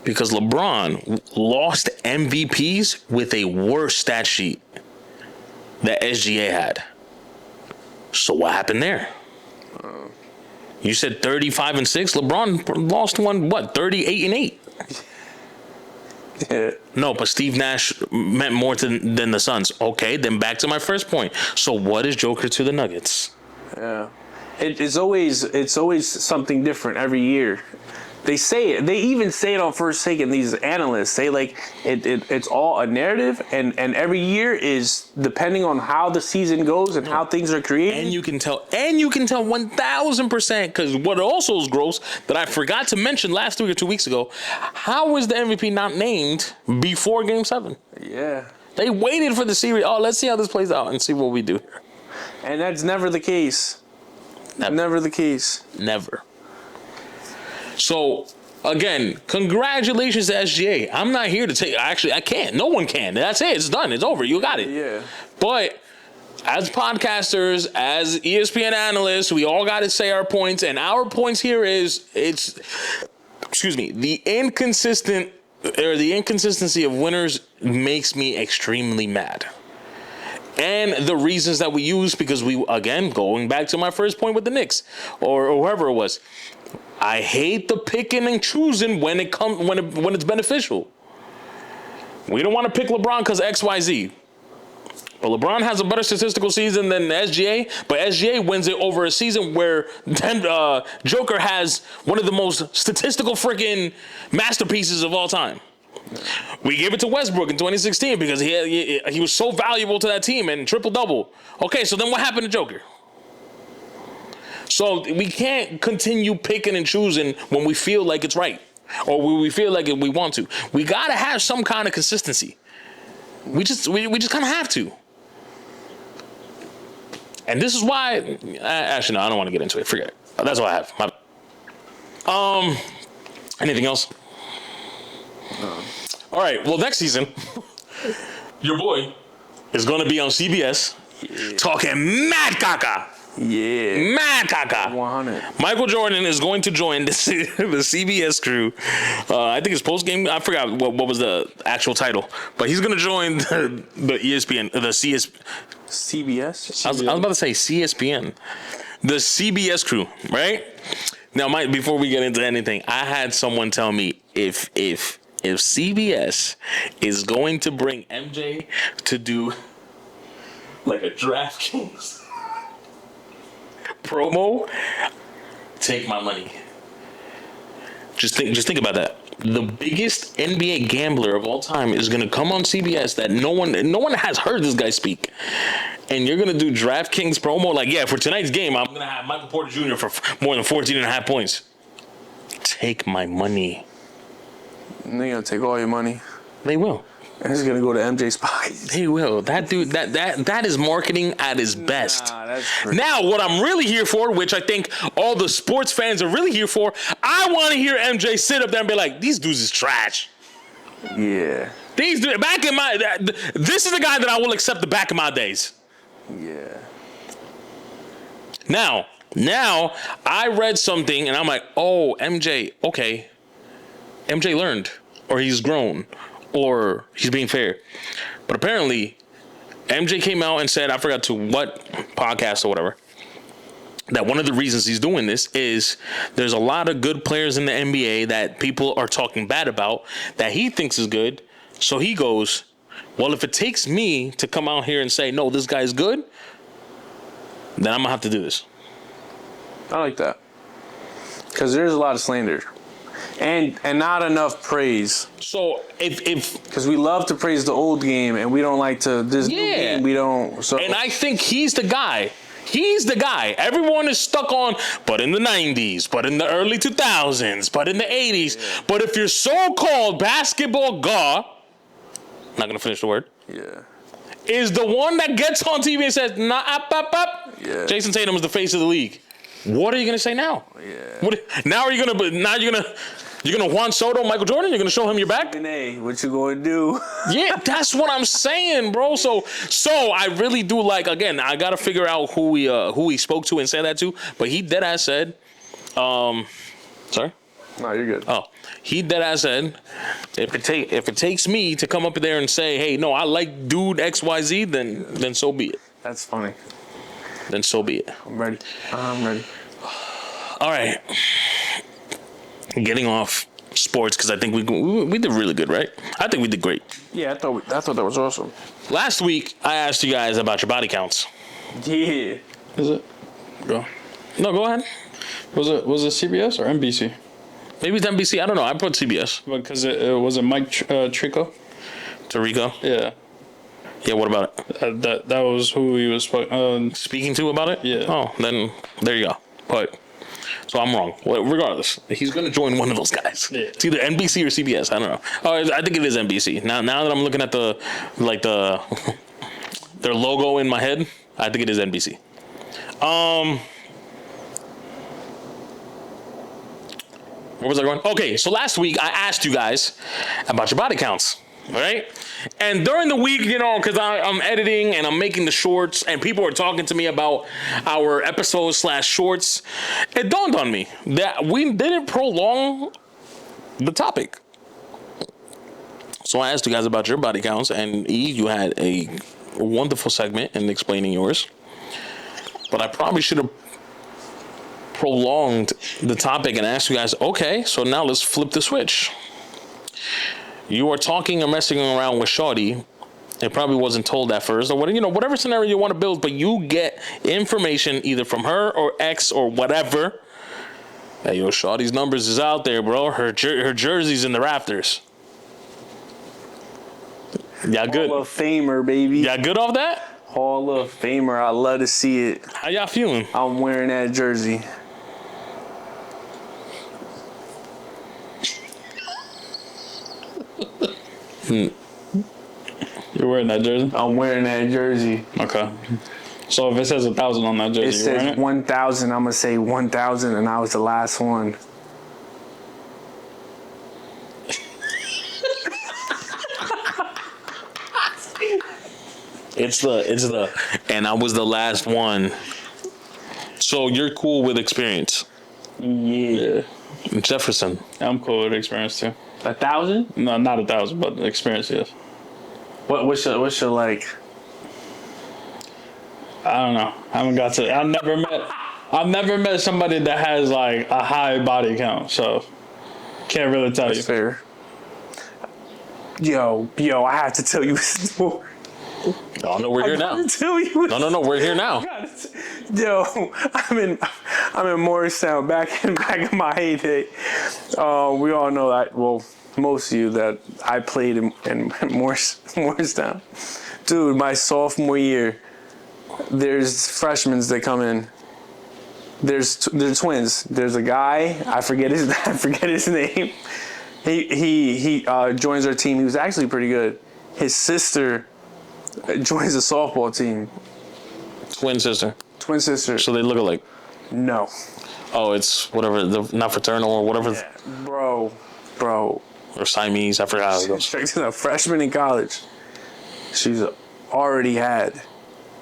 Because LeBron lost MVPs with a worse stat sheet that SGA had. So what happened there? You said 35-6. LeBron lost one, 38-8. Yeah. No, but Steve Nash meant more than the Suns. Okay, then back to my first point. So what is Joker to the Nuggets? Yeah. It's always something different every year. They say it. They even say it on First Take, and these analysts say like it's all a narrative, and every year is depending on how the season goes and how things are created. And you can tell 1,000%, because what also is gross that I forgot to mention last week or 2 weeks ago, how was the MVP not named before Game 7? Yeah. They waited for the series. Oh, let's see how this plays out and see what we do here. And that's never the case. Never the case. Never. So, again, congratulations to SGA. I'm not here to take... Actually, I can't. No one can. That's it. It's done. It's over. You got it. Yeah. But as podcasters, as ESPN analysts, we all got to say our points. And our points here is the inconsistency of winners makes me extremely mad. And the reasons that we use, because we, again, going back to my first point with the Knicks or whoever it was, I hate the picking and choosing when it's beneficial. We don't want to pick LeBron because XYZ. But LeBron has a better statistical season than SGA, but SGA wins it over a season where Joker has one of the most statistical freaking masterpieces of all time. We gave it to Westbrook in 2016 because he was so valuable to that team and triple-double. Okay, so then what happened to Joker? So we can't continue picking and choosing when we feel like it's right or when we feel like we want to. We got to have some kind of consistency. We just kind of have to. And this is why... Actually, no, I don't want to get into it. Forget it. That's all I have. Anything else? No. All right. Well, next season, your boy is going to be on CBS talking mad caca. Yeah. Mad caca. 100. Michael Jordan is going to join the CBS crew. I think it's post-game. I forgot what was the actual title. But he's going to join the ESPN, the CBS? I was about to say CSPN. The CBS crew, right? Now, Mike, before we get into anything, I had someone tell me if CBS is going to bring MJ to do like a DraftKings promo, take my money. Just think about that. The biggest NBA gambler of all time is going to come on CBS that no one has heard this guy speak. And you're going to do DraftKings promo like, yeah, for tonight's game, I'm going to have Michael Porter Jr. for more than 14.5 points. Take my money. They're going to take all your money. They will. And it's going to go to MJ's pocket. They will. That dude, that is marketing at his best. Nah, that's crazy. Now, what I'm really here for, which I think all the sports fans are really here for, I want to hear MJ sit up there and be like, these dudes is trash. Yeah. These back in my, this is the guy that I will accept the back in my days. Yeah. Now I read something and I'm like, oh, MJ, okay. MJ learned, or he's grown, or he's being fair. But apparently, MJ came out and said, I forgot to what podcast or whatever, that one of the reasons he's doing this is there's a lot of good players in the NBA that people are talking bad about that he thinks is good. So he goes, well, if it takes me to come out here and say, no, this guy's good, then I'm going to have to do this. I like that. Because there's a lot of slander. And not enough praise. So if Because we love to praise the old game and we don't like to, this new game, we don't. So. And I think he's the guy. He's the guy. Everyone is stuck on, but in the 90s, but in the early 2000s, but in the 80s. Yeah. But if you're so-called basketball god, not going to finish the word. Yeah. Is the one that gets on TV and says, nah, up. Yeah. Jason Tatum is the face of the league. What are you going to say now? Yeah. Now you're going to Juan Soto, Michael Jordan? You're going to show him your back? Hey, what you going to do? Yeah, that's what I'm saying, bro. So I really do like, again, I got to figure out who he spoke to and said that to. But he deadass said, sorry? No, you're good. Oh, he deadass said, if it takes me to come up there and say, hey, no, I like dude XYZ, then so be it. That's funny. Then so be it. I'm ready. All right. Getting off sports because I think we did really good, right? I think we did great. Yeah, I thought that was awesome. Last week I asked you guys about your body counts. Yeah. Is it? Go. No, go ahead. Was it CBS or NBC? Maybe it's NBC. I don't know. I put CBS. Because it was Mike Trico. Tarico. Yeah. Yeah. What about it? That was who he was speaking to about it. Yeah. Oh, then there you go. But. So I'm wrong. Well, regardless, he's going to join one of those guys. Yeah. It's either NBC or CBS. I don't know. Oh, I think it is NBC. Now that I'm looking at their logo in my head, I think it is NBC. Where was I going? Okay, so last week I asked you guys about your body counts. All right. And during the week, because I'm editing and I'm making the shorts and people are talking to me about our episodes /shorts, it dawned on me that we didn't prolong the topic. So I asked you guys about your body counts, and E, you had a wonderful segment in explaining yours. But I probably should have prolonged the topic and asked you guys, okay, so now let's flip the switch. You are talking or messing around with Shawty. It probably wasn't told at first, or whatever scenario you want to build, but you get information either from her or X or whatever. Hey, yo, Shawty's numbers is out there, bro. Her jersey's in the rafters. Y'all good? Hall of Famer, baby. Y'all good off that? Hall of Famer. I love to see it. How y'all feeling? I'm wearing that jersey. You're wearing that jersey? I'm wearing that jersey. Okay. So if it says 1,000 on that jersey, it says 1,000. I'm gonna say 1,000, and I was the last one. It's the, and I was the last one. So you're cool with experience? Yeah. Jefferson. I'm cool with experience too. 1,000? No, not 1,000, but experience, yes. What's your like? I don't know. I haven't got to. I've never met somebody that has like a high body count, so can't really tell That's you. fair. Yo, I have to tell you a story. Oh no, we're here now. Tell you No, we're here now. Yo, I'm in Morristown back in my heyday. We all know that. Well, most of you that I played in Morristown. Dude, my sophomore year, there's freshmen that come in. They're twins. There's a guy, I forget his name. He joins our team. He was actually pretty good. His sister joins the softball team. Twin sister. Twin sister. So they look alike. No. Oh, it's whatever, not fraternal or whatever. Yeah, bro. or Siamese. I forgot how it goes. Check this out. Freshman in college. She's already had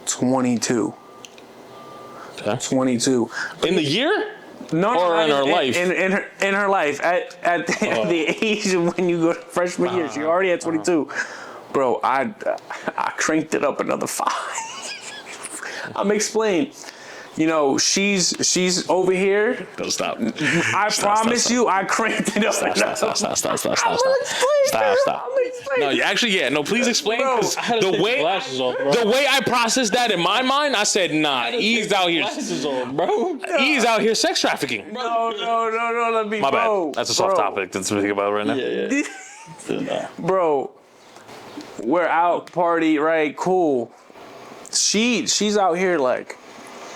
22. Okay. 22. In the year? No, Or in her life? In her life. At the age of when you go to freshman year, she already had 22. Bro, I cranked it up another 5. I'm explaining. You know, she's over here. Don't stop. I promise you, I cranked it up. Stop. No, actually, yeah. No, please explain. 'Cause the way I processed that in my mind, I said, nah, he's out here. bro. He's out here sex trafficking. No. Let me. My bro, bad. That's a soft topic to think about right now. Yeah. Bro, we're out party, right? Cool. She's out here like,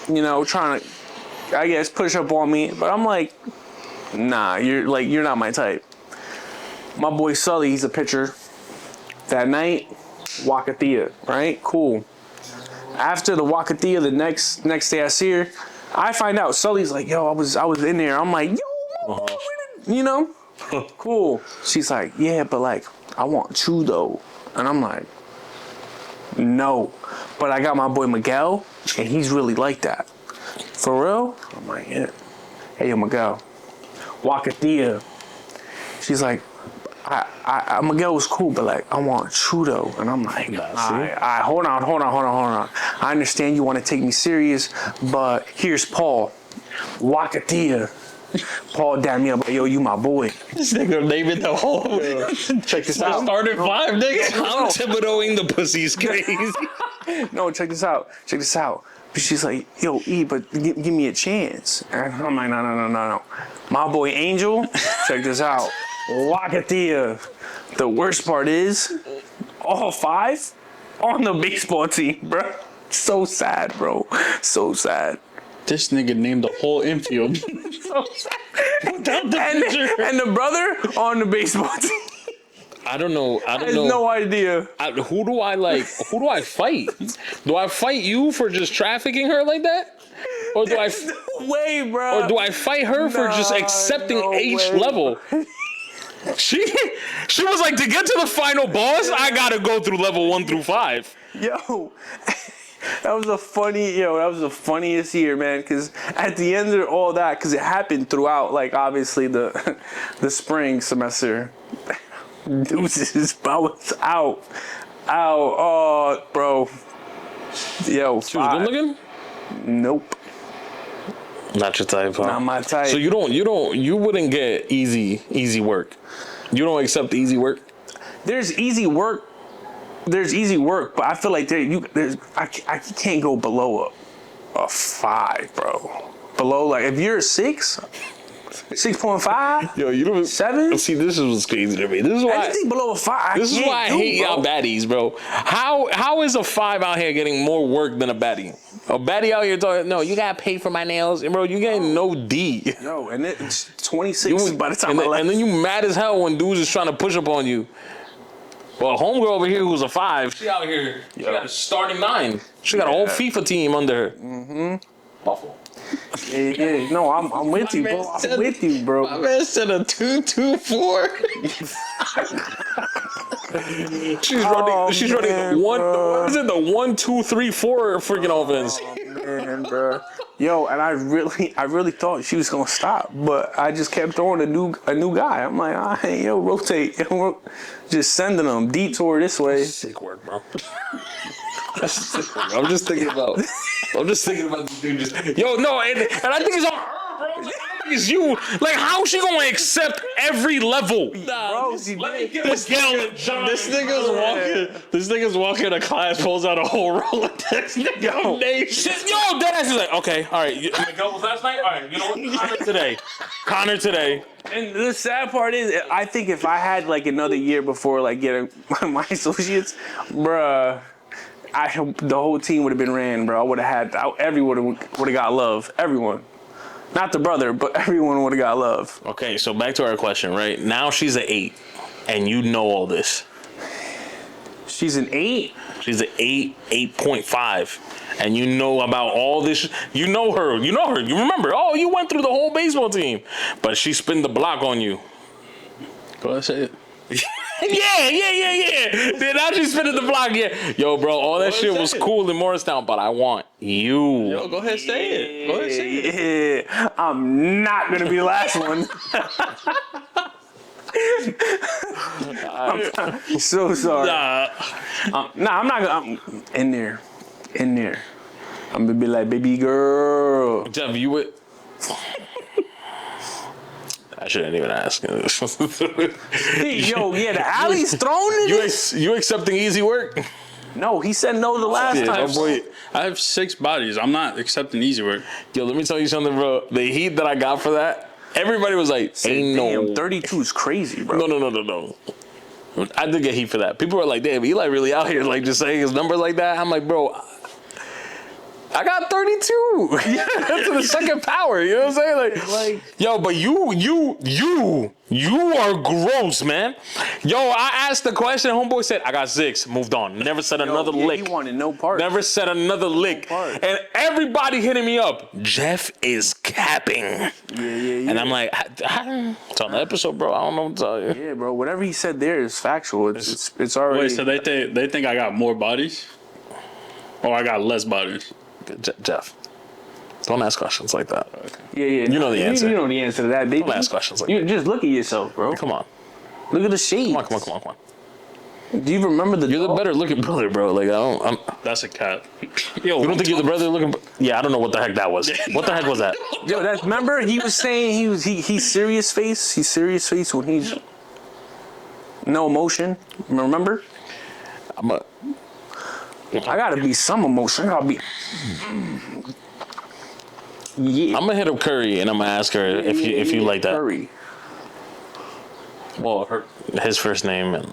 you know, trying to, I guess, push up on me. But I'm like, nah, you're not my type. My boy Sully, he's a pitcher. That night, Wakathia, right? Cool. After the Wakathia, the next day I see her, I find out Sully's like, yo, I was in there. I'm like, yo, you know, cool. She's like, yeah, but like, I want you though. And I'm like, no. But I got my boy Miguel, and he's really like that. For real? I'm like, yeah. Hey, yo, Miguel. Wakathia. She's like, I Miguel was cool, but like, I want you though. And I'm like, all right, hold on. I understand you want to take me serious, but here's Paul. Wakathia. Paul damn me up, like, yo, you my boy. This nigga naming the whole. Check this out. Started 5, nigga. I'm Thibodeauing the pussy's crazy. No, check this out. But she's like, yo, E, but give me a chance. And I'm like, no. My boy Angel, check this out. Wakathia. The worst part is, all 5 on the baseball team, bro. So sad, bro. So sad. This nigga named the whole infield. So sad. And the brother on the baseball team. I don't know. I have no idea. Who do I fight? Do I fight you for just trafficking her like that? Or do I No way, bro. Or do I fight her for just accepting H way. level? She was like, to get to the final boss, I gotta go through level 1 through 5. Yo, that was the funniest year, man. Because at the end of all that, because it happened throughout, like obviously the spring semester. Deuces, I was out. Oh, bro. Yo, She was good looking? Nope, Not your type, huh? not my type. So you wouldn't get easy work. You don't accept easy work? There's easy work, but I feel like I can't go below a 5, bro. Below, like, if you're a 6, 6.5, Yo, you don't 7. see. This is what's crazy to me. This is why. Anything below a 5. This is why I hate y'all baddies, bro. How is a 5 out here getting more work than a baddie? A baddie out here talking, no, you gotta pay for my nails, and bro, you getting no D. No, and it's 26 by the time and then you mad as hell when dudes is trying to push up on you. Well, homegirl over here who's a 5, she out here. She got a starting 9. She got a whole FIFA team under her. Mm-hmm. Buffalo. Yeah. No, I'm with you, bro. I'm with you, bro. My man said a 2-2-4. She's running man, the one. bro. What is it? The 1-2-3-4 freaking offense. Man, bro. Yo, and I really thought she was gonna stop, but I just kept throwing a new guy. I'm like, all right, yo, rotate, just sending them detour this way. Sick work, bro. That's sick work. I'm just thinking about this dude. Yo, no, and I think it's on her, bro. Like, I don't think it's you. Like, how is she gonna accept every level? Bro, Let me get Miguel and John. This nigga's walking to class, pulls out a whole Rolodex. Yo, Deadass is like, okay, all right. Miguel was last night. All right, you know what? Connor today. And the sad part is, I think if I had like another year before like getting my associates, bruh, the whole team would have been ran, bro. I would have had everyone would have got love. Everyone, not the brother, but everyone would have got love. Okay, so back to our question, right? Now she's an 8, and you know all this. She's an 8. She's an 8.5. And you know about all this. You know her. You remember. Oh, you went through the whole baseball team. But she spun the block on you. Go ahead, say it. Yeah. Then now she's spinning the block. Yeah, yo, bro, all that shit was cool in Morristown, but I want you. Yo, go ahead, say it. Go ahead, say it. Yeah, I'm not gonna be the last one. I'm so sorry. Nah. I'm not gonna. I'm in there. I'm gonna be like, baby girl. Jeff, you would. I shouldn't even ask. Yo, yeah, the alley's thrown in this. You accepting easy work? No, he said no the last time. Boy, I have 6 bodies. I'm not accepting easy work. Yo, let me tell you something, bro. The heat that I got for that, everybody was like, ain't Damn, no. 32 is crazy, bro. No. I did get heat for that. People were like, damn, Eli really out here, like, just saying his numbers like that. I'm like, bro, I got 32. To the second power. You know what I'm saying? Like, yo, but you are gross, man. Yo, I asked the question. Homeboy said, I got 6. Moved on. Never said another lick. He wanted no part. Never said another lick. part. And everybody hitting me up. Jeff is capping. Yeah. And I'm like, it's on the episode, bro. I don't know what to tell you. Yeah, bro. Whatever he said there is factual. It's already. Wait, so they think I got more bodies? Or I got less bodies? Jeff, don't ask questions like that. Yeah. You know the answer. You know the answer to that, baby. Don't ask questions like You that. just look at yourself, bro. Come on. Look at the shades. Come on. Do you remember the? You're the better looking brother, bro. Like, That's a cat. you don't think you're the brother looking? Yeah, I don't know what the heck that was. What the heck was that? Yo, that's remember he was saying he's serious face. He's serious face when he's no emotion. Remember? I gotta be some emotion. I gotta be. Yeah. I'm gonna hit up Curry and I'm gonna ask her if you like that. Curry. Well, his first name and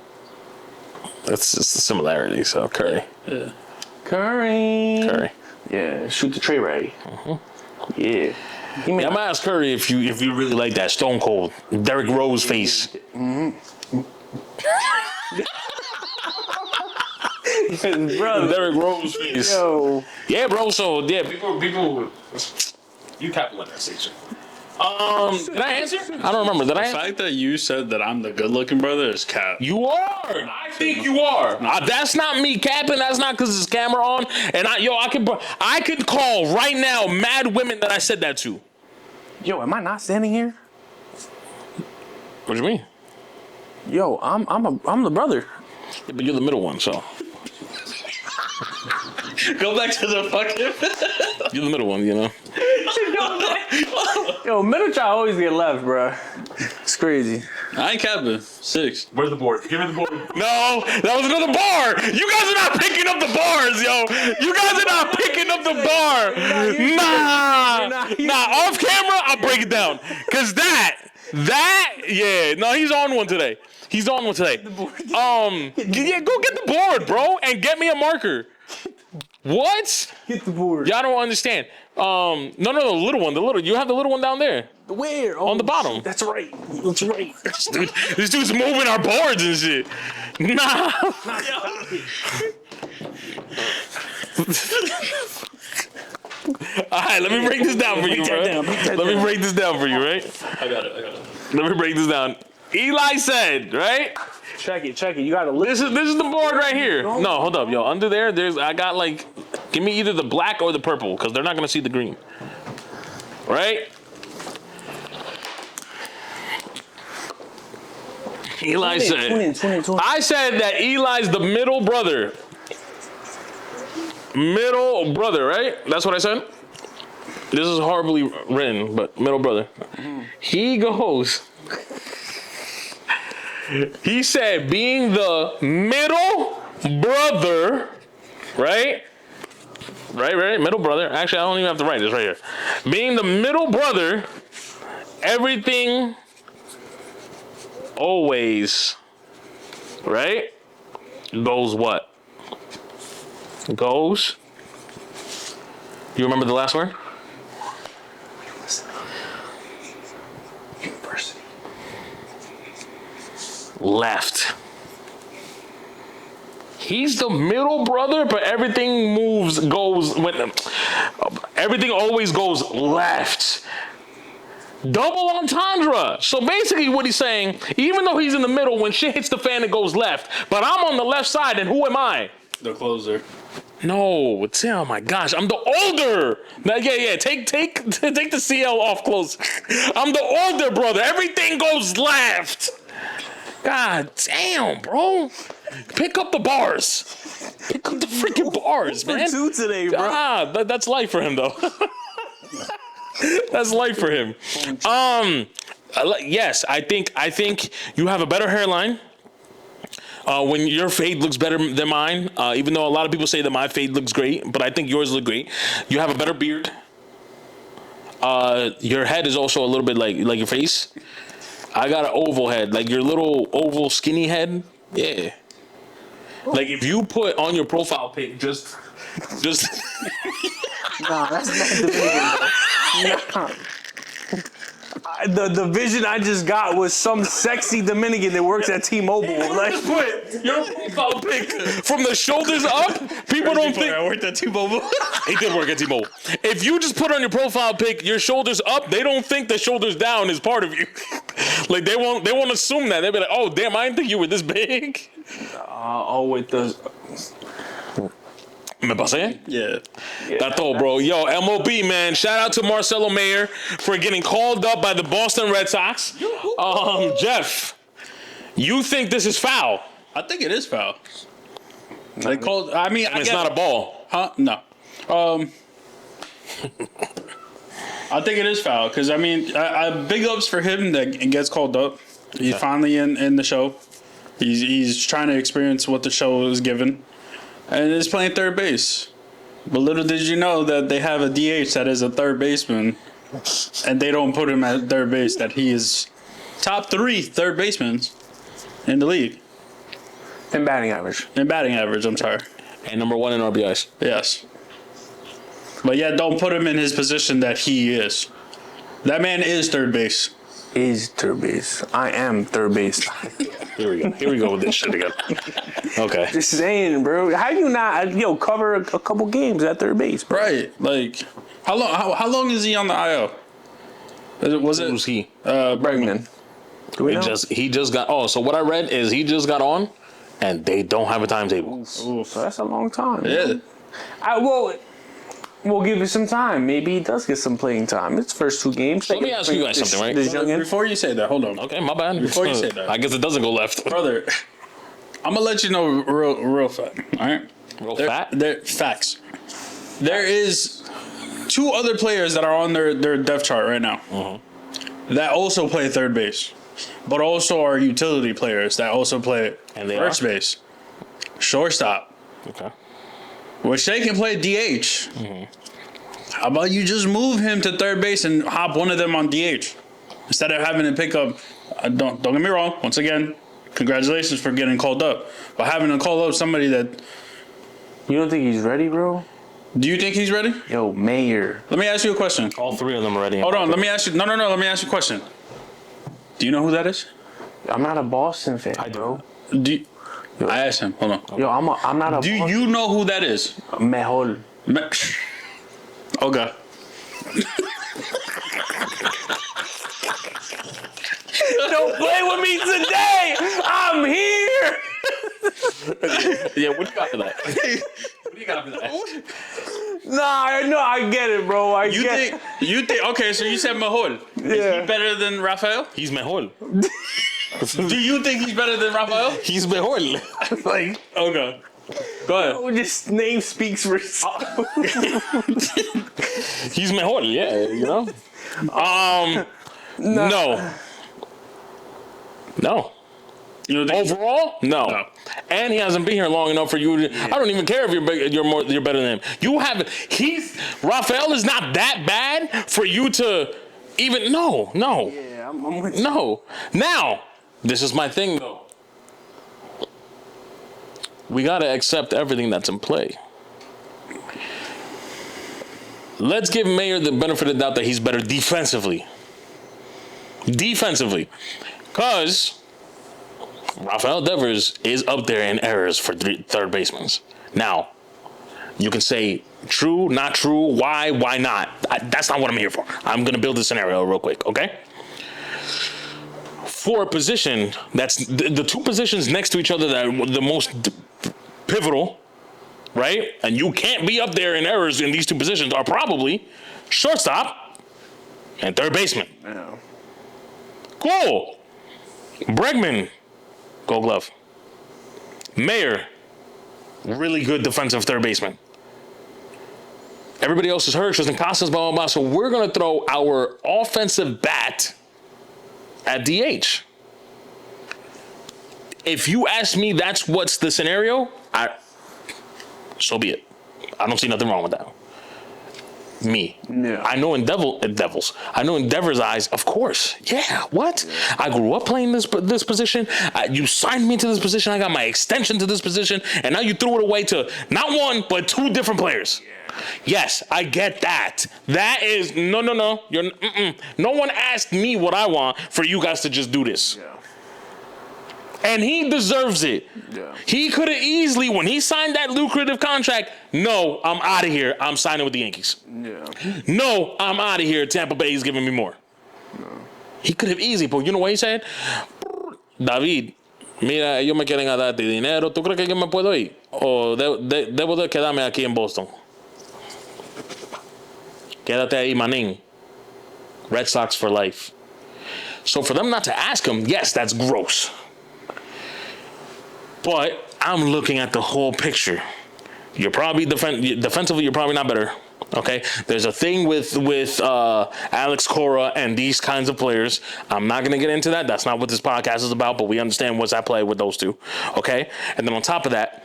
it's just a similarity. So Curry. Yeah. Curry. Yeah, shoot the tray ready. Yeah. He I'm gonna ask Curry if you really like that Stone Cold Derrick Rose face. brother. Derrick Rose face. Yo. Yeah, bro. So yeah, people. You capitalized that station. Did I answer? I don't remember. Did I The answer? fact that you said that I'm the good-looking brother is cap. You are. I think you are. That's not me capping. That's not because there's camera on. And I could call right now mad women that I said that to. Yo, am I not standing here? What do you mean? Yo, I'm the brother. Yeah, but you're the middle one, so Go back to the fucking. you're the middle one, you know. Yo, middle child always get left, bro. It's crazy. I ain't capping. 6. Where's the board? Give me the board. No, that was another bar. You guys are not picking up the bars, yo. You guys are not picking up the bar. Nah. Off camera, I'll break it down. Cause yeah. No, he's on one today. Yeah, go get the board, bro, and get me a marker. What? Get the board. Y'all don't understand. No, the little one. You have the little one down there. Where? On the bottom. That's right. This dude's moving our boards and shit. Nah. Alright, let me break this down for you, bro. Let me break this down for you, right? I got it. Let me break this down. Eli said, right? Check it. You gotta look. This is the board right here. No, hold up, yo. Under there, I got like, give me either the black or the purple, because they're not gonna see the green. Right? Eli said. I said that Eli's the middle brother. Middle brother, right? That's what I said? This is horribly written, but middle brother. He goes. He said being the middle brother, right? Right, middle brother. Actually, I don't even have to write this right here. Being the middle brother, everything always, right? Goes what? Goes. You remember the last word? University. Left. He's the middle brother, but everything everything always goes left. Double entendre. So basically what he's saying, even though he's in the middle, when shit hits the fan, it goes left. But I'm on the left side, and who am I? The closer. No, oh my gosh, I'm the older. Now, yeah. Take the CL off close. I'm the older brother. Everything goes left. God damn, bro. Pick up the bars. Pick up the freaking bars, man. 2 today, bro. That's life for him, though. That's life for him. Yes, I think you have a better hairline. When your fade looks better than mine, even though a lot of people say that my fade looks great, but I think yours look great. You have a better beard. Your head is also a little bit like your face. I got an oval head, like your little oval skinny head. Yeah. Like if you put on your profile pic, just. Nah, that's not Dominican, bro. Nah. The vision I just got was some sexy Dominican that works at T-Mobile. Like, Put your profile pic from the shoulders up. People don't think I worked at T-Mobile. he did work at T-Mobile. If you just put on your profile pic your shoulders up, they don't think the shoulders down is part of you. Like they won't assume that. They'll be like, oh damn, I didn't think you were this big. it does. Me pasé? Yeah. That's all, bro. Yo, MOB, man. Shout out to Marcelo Mayer for getting called up by the Boston Red Sox. Jeff, you think this is foul? I think it is foul. They called. I mean, It's not a ball. Huh? No. I think it is foul because I mean, I big ups for him that gets called up. He's finally in the show. He's trying to experience what the show is given, and he's playing third base. But little did you know that they have a DH that is a third baseman, and they don't put him at third base. That he is top 3 third basemen in the league And batting average. in batting average. I'm sorry. And number 1 in RBIs. Yes. But yeah, don't put him in his position that he is. That man is third base. Is third base. I am third base. Here we go with this shit again. Okay. Just saying, bro. How you not, cover a couple games at third base, bro? Right. Like, how long is he on the IL? Was it? Who's he? Bregman. Do we know? He just got. Oh, so what I read is he just got on, and they don't have a timetable. So that's a long time. Yeah. We'll give it some time. Maybe he does get some playing time. It's first 2 games. Let me ask you guys something, right? This youngin. Before you say that, hold on. Okay, my bad. Before you say that. I guess it doesn't go left. Brother, I'm going to let you know real fact, all right? Real fat? Facts. There is 2 other players that are on their depth chart right now that also play third base, but also are utility players that also play first base, shortstop, Okay. which they can play DH. How about you just move him to third base and hop one of them on DH instead of having to pick up? Don't get me wrong. Once again, congratulations for getting called up, but having to call up somebody that. You don't think he's ready, bro? Do you think he's ready? Yo, Mayer. Let me ask you a question. All 3 of them are ready. Hold on. Let me ask you. No. Let me ask you a question. Do you know who that is? I'm not a Boston fan, bro. I asked him. Hold on. Yo, I'm not a Do Boston. you know who that is? Mejor. Okay. Don't play with me today. I'm here. Yeah, what do you got for that? What do you got for that? Nah, No, I get it, bro. You think? Okay, so you said Mahol. Is Yeah. he better than Rafael? He's mejor. Do you think he's better than Rafael? He's mejor. like, Okay. Go ahead. just name speaks for itself. He's mejor, yeah, you know? No. You know, Overall, no. And he hasn't been here long enough for you to. I don't even care if you're better than him. You haven't. Rafael is not that bad for you to even. No. Yeah, I'm with you. No. Now, this is my thing though. We gotta accept everything that's in play. Let's give Mayer the benefit of the doubt that he's better defensively. Because Rafael Devers is up there in errors for third basemen. Now, You can say true, not true, why not. That's not what I'm here for. I'm going to build a scenario real quick, okay? For a position that's the two positions next to each other that are the most pivotal, right? And you can't be up there in errors in these two positions are probably shortstop and third baseman. Yeah. Cool. Bregman, Gold Glove. Mayer, really good defensive third baseman. Everybody else is hurt. Tristan Costas, blah, blah, blah. So we're going to throw our offensive bat at DH. If you ask me that's what's the scenario, so be it. I don't see nothing wrong with that. Me. Yeah. I know in Dever's eyes, of course. Yeah, what? I grew up playing this position. You signed me to this position. I got my extension to this position. And now you threw it away to not one, but two different players. Yeah. Yes, I get that. That is, no. No one asked me what I want for you guys to just do this. Yeah. And he deserves it. Yeah. He could have easily, when he signed that lucrative contract, no, I'm out of here. I'm signing with the Yankees. Yeah. No, I'm out of here. Tampa Bay is giving me more. No. He could have easily, but you know what he said? David, mira, ellos me quieren a darte dinero. ¿Tú crees que yo me puedo ir? ¿O debo de quedarme aquí en Boston? Quédate ahí, manín. Red Sox for life. So for them not to ask him, yes, that's gross. But I'm looking at the whole picture. You're probably defensively, you're probably not better. Okay, there's a thing with Alex Cora and these kinds of players. I'm not gonna get into that. That's not what this podcast is about. But we understand what's at play with those two. Okay, and then on top of that,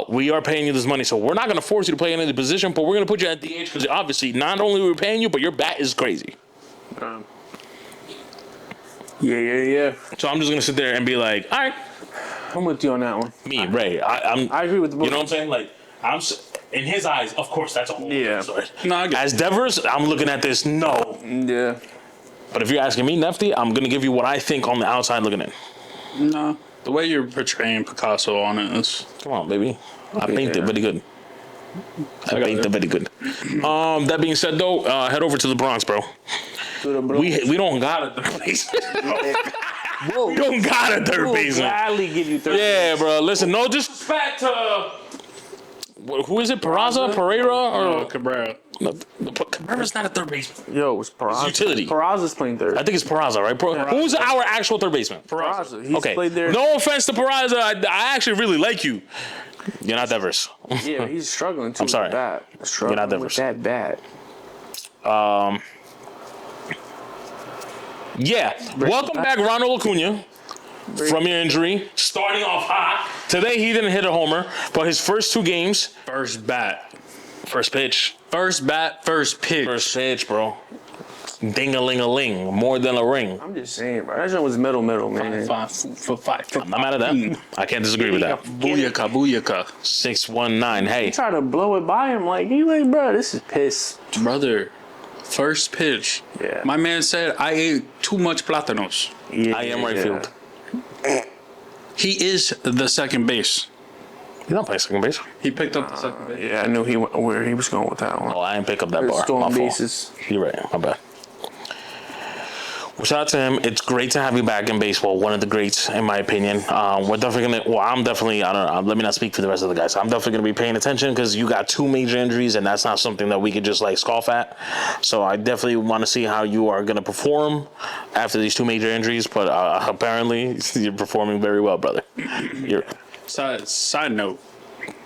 we are paying you this money, so we're not gonna force you to play any position, but we're gonna put you at DH because obviously not only are we paying you, but your bat is crazy. Yeah. So I'm just gonna sit there and be like, all right. I'm with you on that one. Me, Ray. I agree with the book. You know what I'm saying? Like, in his eyes, of course, that's a whole Yeah. story. No, I get As Devers, I'm looking at this, no. Yeah. But if you're asking me, Nefty, I'm going to give you what I think on the outside looking in. No. The way you're portraying Picasso on it is... Come on, baby. I paint it very good. I paint it very good. That being said, though, head over to the Bronx, bro. We don't got a third baseman. We don't got a third baseman. Gladly give you third. Yeah, bro. Listen, no disrespect to who is it? Peraza, Pereira, or Cabrera? No, Cabrera's not a third baseman. Yo, it's Peraza. It's utility. Peraza's playing third. I think it's Peraza, right? Who's our actual third baseman? Peraza. He's Okay. played there. No offense to Peraza. I actually really like you. You're not Devers. Yeah, he's struggling too. I'm sorry. With that. Struggling You're not with Devers. that bat. Yeah. Welcome back, Ronald Acuña. From your injury, starting off hot. Today he didn't hit a homer, but his first two games, First bat. first pitch. First bat, first pitch. First pitch, bro. Ding-a-ling-a-ling. More than a ring. I'm just saying, bro. That joint was middle, man. Five. I'm not mad at that. I can't disagree with that. Booyaka. 619. Hey. Try to blow it by him like, bro, this is piss. Brother, first pitch. Yeah. My man said, I ate too much plátanos. Yeah, I am right field. He is the second base. He's not playing second base. He picked up the second base. Yeah, I knew where he was going with that one. Oh, I didn't pick up that There's bar. stolen My fault. bases. You're right. My bad. Well, shout out to him. It's great to have you back in baseball. One of the greats, in my opinion. We're definitely going to... Well, I'm definitely... I don't know. Let me not speak for the rest of the guys. I'm definitely going to be paying attention because you got two major injuries, and that's not something that we could just, scoff at. So I definitely want to see how you are going to perform after these two major injuries. But apparently, you're performing very well, brother. Side note.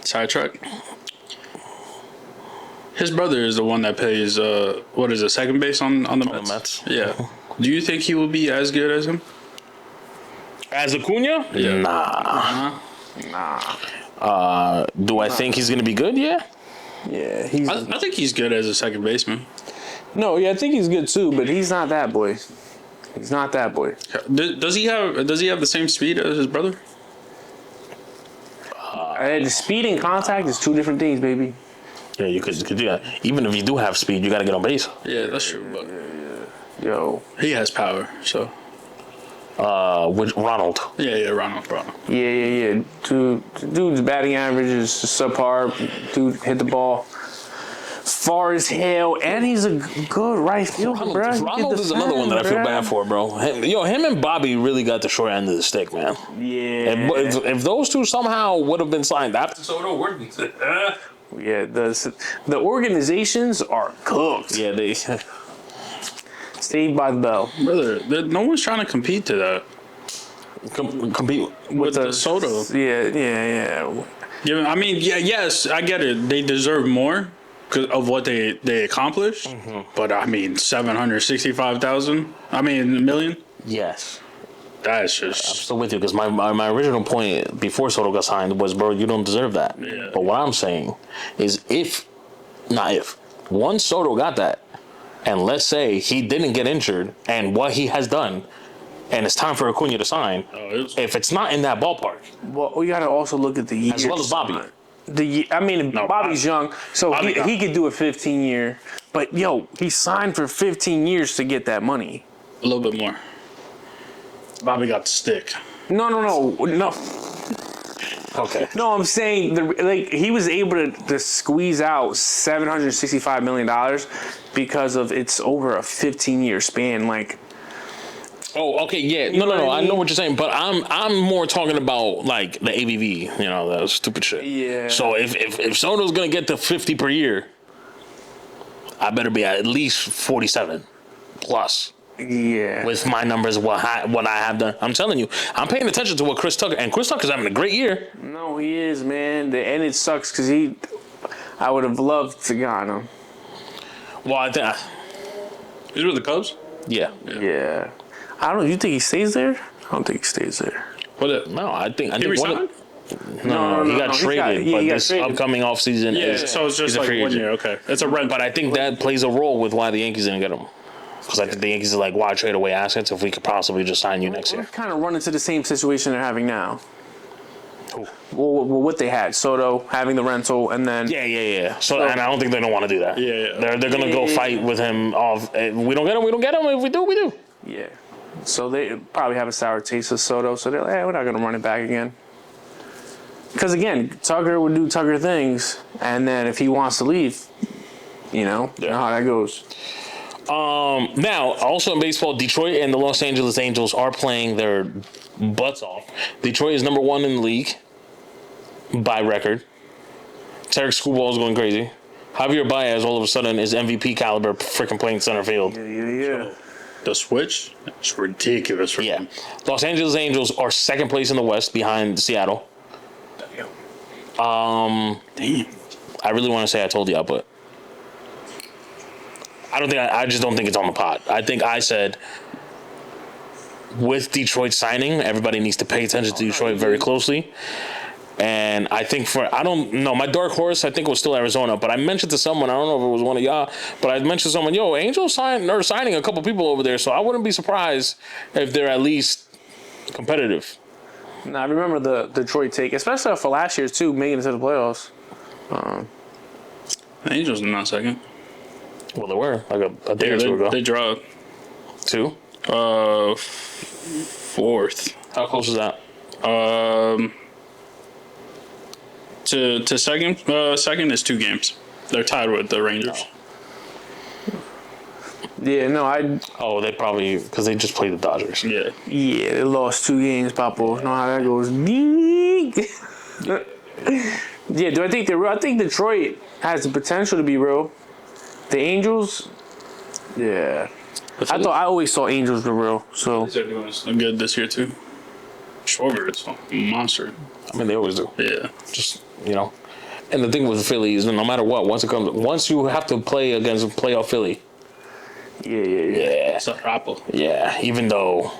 Sidetrack. His brother is the one that plays, second base on the Mets? Yeah. Do you think he will be as good as him? As Acuña? Yeah. Nah. Do I think he's going to be good? Yeah. Yeah, I think he's good as a second baseman. No, yeah, I think he's good too, but he's not that boy. He's not that boy. Does he have the same speed as his brother? The speed and contact is two different things, baby. Yeah, you could do that. Even if you do have speed, you got to get on base. Yeah, that's true. But Yo, he has power, so With Ronald. Yeah, Ronald. Yeah. Dude's batting average is subpar. Dude hit the ball far as hell, and he's a good right fielder, bro. Ronald is another one that I feel bad for, bro. Him and Bobby really got the short end of the stick, man. Yeah. If those two somehow would have been signed after Soto, we're Yeah, the organizations are cooked. yeah, they. Saved by the bell. Brother, no one's trying to compete to that. Compete With the Soto. Yeah. Yes, I get it. They deserve more because of what they accomplished. But I mean, 765,000. Million. Yes. That's just. Still with you because my original point before Soto got signed was, bro, you don't deserve that. Yeah. But what I'm saying is, once Soto got that, and let's say he didn't get injured, and what he has done, and it's time for Acuña to sign, if it's not in that ballpark, Well, we gotta also look at the years. as well as Bobby. Bobby's young, so he could do a 15-year. But he signed for 15 years to get that money. A little bit more. Bobby got the stick. No. Okay. No, I'm saying he was able to squeeze out $765 million because of it's over a 15-year span. Like, Oh, okay, yeah. know what I I know mean? what you're saying, but I'm more talking about like the ABV, that stupid shit. Yeah. So if Soto's gonna get to 50 per year, I better be at least 47 plus. yeah, With my numbers, what I have done. I'm telling you, I'm paying attention to what Chris Tucker's having a great year. no, he is, man. And it sucks because I would have loved to got him. Well, I think, He's with the Cubs? yeah. Yeah, I don't know. You think he stays there? I don't think he stays there. No, I think He resigned? No, he got no, traded. he but got this traded. upcoming offseason So it's just he's a like free 1 agent. year. Okay. It's a rent. But I think that plays a role with why the Yankees didn't get him. Because I think the Yankees are like, why trade away assets if we could possibly just sign you next year? We've kind of run into the same situation they're having now. Who? Well, what they had, Soto having the rental, and then Yeah. So, and I don't think they don't want to do that. Yeah. They're gonna go fight with him off. If we don't get him, we don't get him. If we do, we do. yeah. So they probably have a sour taste of Soto. So they're like, we're not gonna run it back again. Because again, Tucker would do Tucker things, and then if he wants to leave, you know how that goes. Now, also in baseball, Detroit and the Los Angeles Angels are playing their butts off. Detroit is number 1 in the league by record. Tarek Skubal is going crazy. Javier Baez all of a sudden is MVP caliber freaking playing center field. Yeah. The switch? It's ridiculous for Yeah. him. Los Angeles Angels are second place in the West behind Seattle. Damn. I really want to say I told you, but I just don't think it's on the pot. I think I said with Detroit signing, everybody needs to pay attention to Detroit very closely. And I think I don't know, my dark horse, I think it was still Arizona, but I mentioned to someone, I don't know if it was one of y'all, but I mentioned to someone, Angels signing a couple people over there, so I wouldn't be surprised if they're at least competitive. Now, I remember the Detroit take, especially for last year too, making it to the playoffs. The Angels are not second. Well, they were like a day or two ago. They dropped. 2? Fourth. How close is that? To second. Second is 2 games. They're tied with the Rangers. Yeah, no, Oh, they probably because they just played the Dodgers. Yeah. yeah, they lost 2 games, Papo. Know how that goes. Yeah, do I think they're real? I think Detroit has the potential to be real. The Angels, yeah. I always saw Angels were real. So They're doing good this year too. Schwarber is a monster. I mean, they always do. Yeah. Just and the thing with the Philly is no matter what, once you have to play against playoff Philly. yeah. It's a rapper. Yeah, even though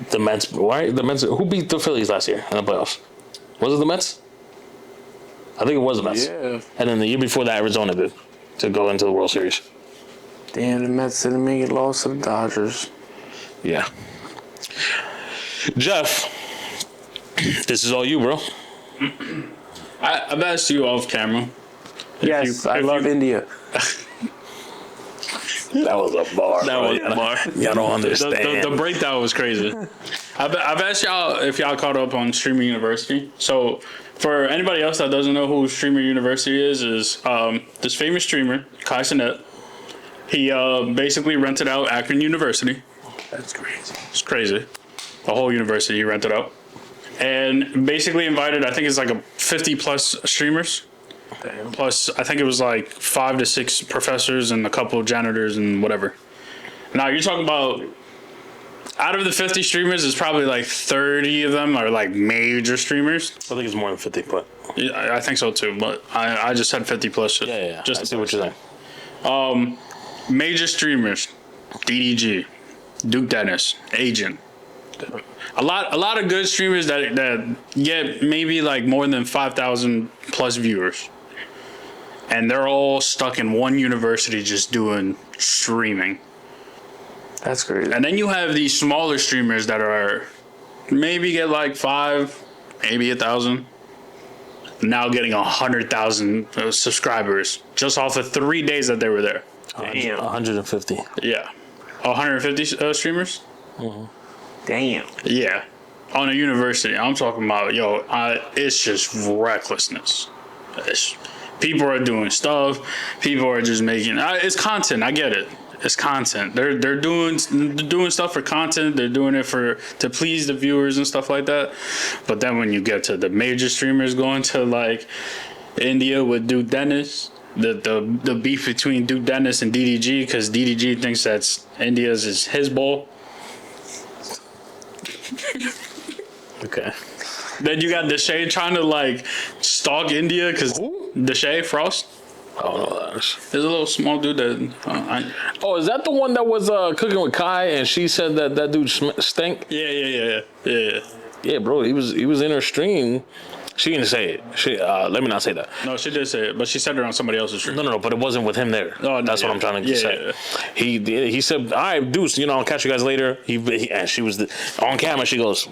the Mets, right? The Mets, who beat the Phillies last year in the playoffs? Was it the Mets? I think it was the Mets. Yeah. And then the year before that, Arizona did to go into the World Series. Damn, the Mets didn't make it, lost to the Dodgers. Yeah. Jeff, this is all you, bro. I've asked you off camera. Yes, I love India. That was a bar. That was a bar. Y'all don't understand. The breakdown was crazy. I've asked y'all if y'all caught up on Streamer University. So for anybody else that doesn't know who Streamer University is this famous streamer, Kai Cenat. He basically rented out Akron University. That's crazy. It's crazy. The whole university he rented out. And basically invited, I think it's like 50 plus streamers. Damn. Plus, I think it was like 5 to 6 professors and a couple of janitors and whatever. Now, you're talking about, out of the 50 streamers, there's probably like 30 of them are like major streamers. I think it's more than 50, but Yeah, I think so too, but I just said 50 plus. yeah. Just I see what you're saying. Major streamers, DDG, Duke Dennis, Agent. A lot of good streamers that get maybe like more than 5,000 plus viewers. And they're all stuck in one university just doing streaming. That's crazy. And then you have these smaller streamers that are maybe get like 5, maybe 1,000. Now getting 100,000 subscribers just off of 3 days that they were there. Damn. 150. Yeah. 150 streamers? Damn. Yeah. On a university. I'm talking about, it's just recklessness. People are doing stuff. People are just making, it's content. I get it. It's content. They're doing stuff for content. They're doing it to please the viewers and stuff like that. But then when you get to the major streamers going to like India with Duke Dennis, the beef between Duke Dennis and DDG, because DDG thinks that's India's is his ball. Okay. Then you got Deshae trying to like stalk India because Deshae Frost. I don't know what that is. There's a little small dude that. Oh, is that the one that was cooking with Kai and she said that dude stank? Yeah. Yeah, bro. He was in her stream. She didn't say it. Let me not say that. No, she did say it, but she said it on somebody else's stream. No, but it wasn't with him there. Oh, no, that's what I'm trying to say. Yeah. He said, "All right, Deuce, I'll catch you guys later." And she was on camera. She goes,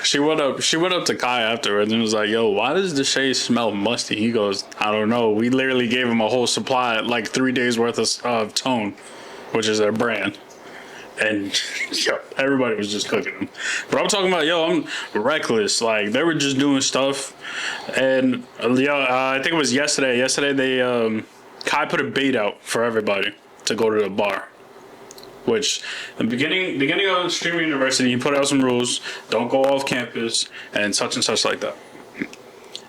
She went up to Kai afterwards and was like, "Yo, why does the shade smell musty?" He goes, "I don't know. We literally gave him a whole supply, like 3 days worth of Tone, which is their brand." And everybody was just cooking them. But I'm talking about, I'm reckless. Like, they were just doing stuff. And, I think it was yesterday. Yesterday, they, Kai put a bait out for everybody to go to the bar. Which, the beginning of the Streamer University, he put out some rules. Don't go off campus and such like that.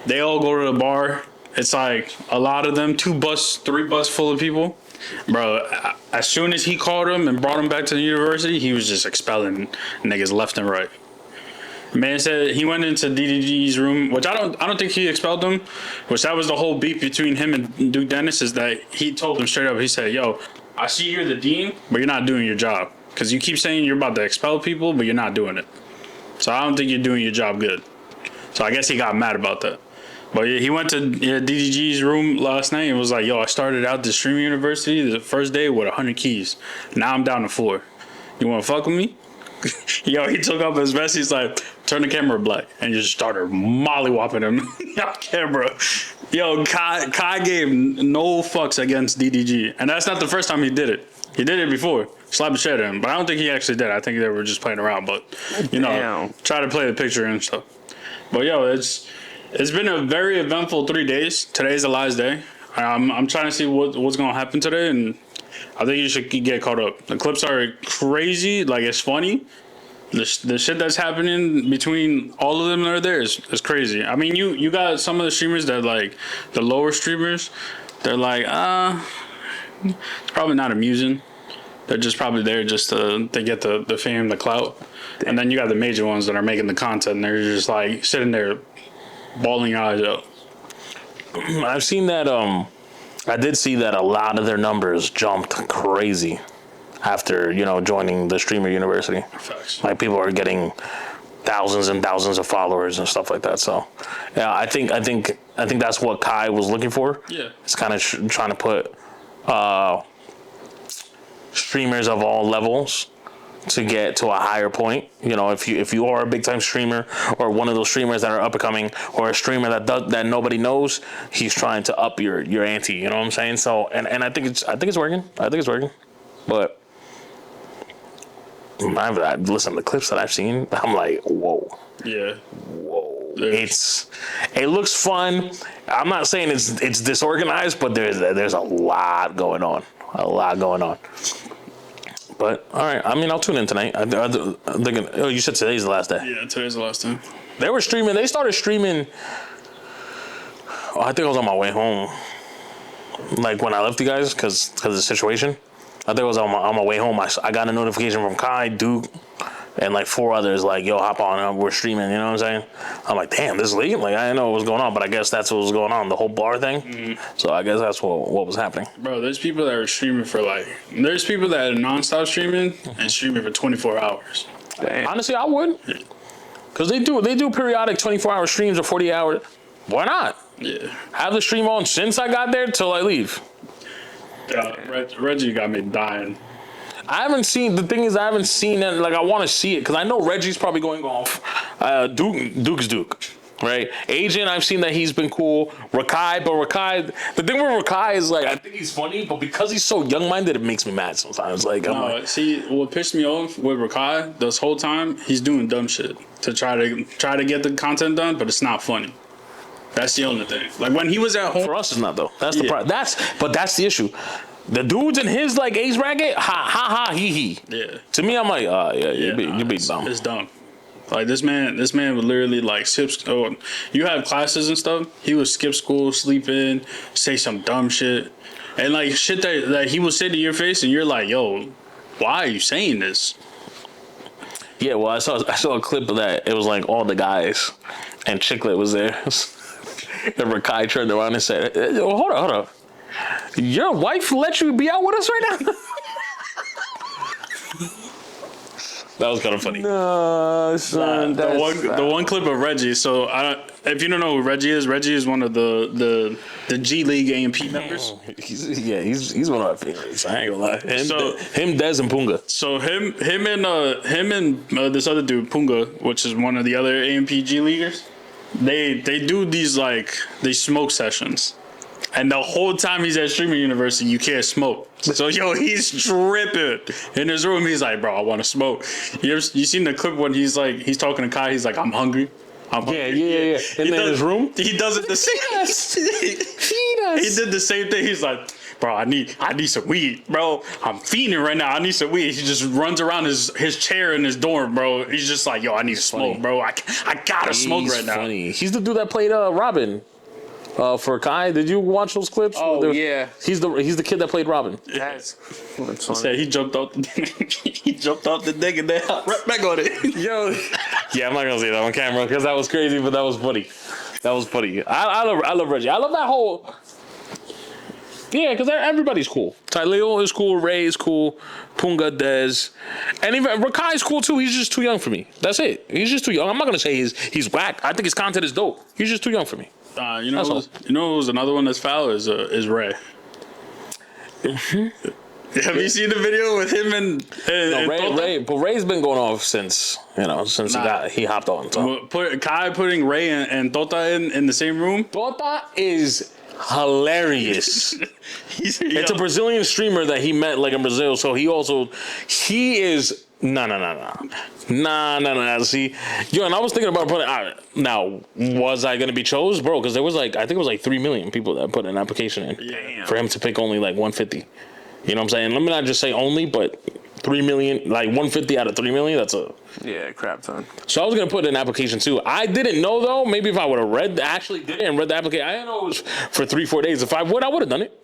They all go to the bar. It's like a lot of them, 3 bus full of people. Bro, as soon as he called him and brought him back to the university, he was just expelling niggas left and right. Man said he went into DDG's room, which I don't think he expelled him, which that was the whole beef between him and Duke Dennis, is that he told him straight up, he said, "Yo, I see you're the dean, but you're not doing your job. Because you keep saying you're about to expel people, but you're not doing it. So I don't think you're doing your job good." So I guess he got mad about that. But he went to DDG's room last night and was like, "Yo, I started out the Streamer University the first day with 100 keys. Now I'm down to 4. You want to fuck with me?" He took off his vest. He's like, "Turn the camera black," and just started mollywhopping him on camera. Kai gave no fucks against DDG, and that's not the first time he did it. He did it before, slap a shit at him, but I don't think he actually did. I think they were just playing around. But try to play the picture and stuff. But it's been a very eventful 3 days. Today's the last day. I'm trying to see what's gonna happen today, and I think you should get caught up. The clips are crazy. Like, it's funny. The shit that's happening between all of them that are there is crazy. I mean, you got some of the streamers that, like, the lower streamers, they're like, it's probably not amusing. They're just probably there just to get the fame, the clout. And then you got the major ones that are making the content, and they're just like sitting there bawling your eyes out. I've seen that. I did see that a lot of their numbers jumped crazy after joining the Streamer University. Facts. Like, people are getting thousands and thousands of followers and stuff like that. So, yeah, I think that's what Kai was looking for. Yeah, it's kind of trying to put streamers of all levels to get to a higher point. You know, if you are a big time streamer or one of those streamers that are up and coming, or a streamer that nobody knows, he's trying to up your ante. You know what I'm saying? So and I think it's working. I think it's working, but. Listen, the clips that I've seen, I'm like, whoa. Yeah. Whoa. It looks fun. I'm not saying it's disorganized, but there's a lot going on. But all right, I mean, I'll tune in tonight. I'm thinking. Oh, you said today's the last day. Yeah, today's the last time. They were streaming. They started streaming. Oh, I think I was on my way home. Like when I left you guys, because of the situation. I think it was on my way home. I got a notification from Kai, Duke, and like 4 others. Like, yo, hop on, we're streaming. You know what I'm saying? I'm like, damn, this is late. Like, I didn't know what was going on, but I guess that's what was going on. The whole bar thing. Mm-hmm. So I guess that's what was happening. Bro, there's people that are streaming for there's people that are nonstop streaming and streaming for 24 hours. Damn. Honestly, I would, because they do periodic 24-hour streams or 40 hours. Why not? Yeah. Have the stream on since I got there till I leave. Reggie got me dying. I haven't seen it. Like, I want to see it because I know Reggie's probably going off. Duke's Duke, right? Agent, I've seen that he's been cool. Rakai, the thing with Rakai is like, I think he's funny, but because he's so young-minded, it makes me mad sometimes. Like, see, what pissed me off with Rakai this whole time, he's doing dumb shit to try to get the content done, but it's not funny. That's the only thing. Like when he was at home, for us, it's not though. That's the problem. That's the issue. The dudes in his like age bracket, ha, he. Yeah. To me, I'm like, you be dumb. It's dumb. Like this man would literally like skip. Oh, you have classes and stuff. He would skip school, sleep in, say some dumb shit, and like shit that he would say to your face, and you're like, yo, why are you saying this? Yeah, well, I saw a clip of that. It was like all the guys, and Chicklet was there. And Rakai turned around and said, hold up. Your wife let you be out with us right now? That was kind of funny. No, son. The one clip of Reggie. So if you don't know who Reggie is one of the G League AMP members. He's one of our favorites. I ain't gonna lie. Him, Dez, and Punga. So him and this other dude Punga, which is one of the other AMP G Leaguers. They do these they smoke sessions. And the whole time he's at Streaming University, you can't smoke. So, he's tripping. In his room, he's like, bro, I want to smoke. You seen the clip when he's talking to Kai, he's like, I'm hungry. Yeah. And in his room? He does it the same. He does. He did the same thing. He's like, bro, I need some weed, bro. I'm fiending right now. I need some weed. He just runs around his chair in his dorm, bro. He's just like, yo, I need to smoke, bro. I gotta smoke right now. Funny. He's the dude that played Robin. For Kai, did you watch those clips? Oh yeah, he's the kid that played Robin. That's he jumped out the thing and then hopped right back on it. Yo, yeah, I'm not gonna say that on camera because that was crazy, but that was funny. I love Reggie. I love that whole. Yeah, because everybody's cool. Tyleo is cool. Ray is cool. Punga, Dez, and even Rakai's cool too. He's just too young for me. That's it. He's just too young. I'm not gonna say he's whack. I think his content is dope. He's just too young for me. You know who's another one that's foul is Ray. Have you seen the video with him and Ray? But Ray's been going off since he hopped on. So. Kai putting Ray and Tota in the same room. Tota is hilarious. It's a Brazilian streamer that he met like in Brazil. So he is. Nah. See, and I was thinking about putting. Now, was I gonna be chose, bro? Because there was I think it was 3 million people that put an application in for him to pick only 150. You know what I'm saying? Let me not just say only, but 3 million, 150 out of 3 million. That's a crap ton. So I was gonna put an application too. I didn't know though. Maybe if I would have read the application, I didn't know it was for 3-4 days. If I would have done it.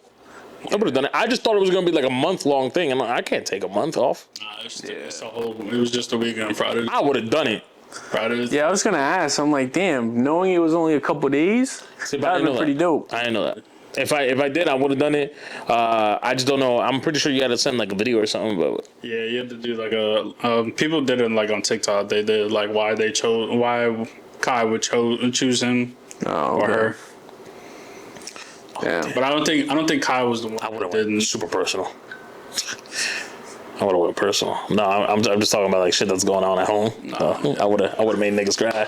I would have done it. I just thought it was going to be a month-long thing. And I can't take a month off. It was just a weekend Friday. I would have done it. Friday. Yeah, I was going to ask. I'm like, damn, knowing it was only a couple days, that would have been pretty dope. I didn't know that. If I did, I would have done it. I just don't know. I'm pretty sure you had to send a video or something. But yeah, you had to do people did it on TikTok. They did why Kai would choose him or her. Yeah, but I don't think Kai was the one. I would have went super personal. I would have went personal. No, I'm just talking about like shit that's going on at home. I would have made niggas cry.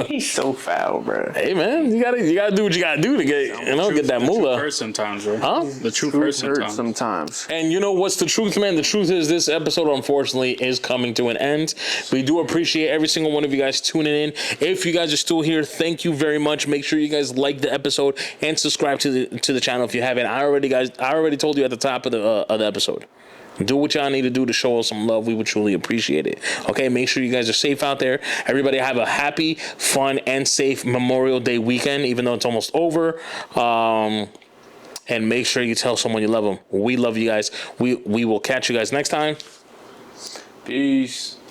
He's so foul, bro. Hey man, you gotta do what you gotta do to get get that The truth moolah. hurts sometimes, bro. Huh? The truth Truth hurts hurts sometimes. sometimes. And you know what's the truth, man? The truth is this episode, unfortunately, is coming to an end. We do appreciate every single one of you guys tuning in. If you guys are still here, thank you very much. Make sure you guys like the episode and subscribe to the channel if you haven't. I already told you at the top of the episode. Do what y'all need to do to show us some love. We would truly appreciate it. Okay, make sure you guys are safe out there. Everybody have a happy, fun, and safe Memorial Day weekend, even though it's almost over. And make sure you tell someone you love them. We love you guys. We will catch you guys next time. Peace.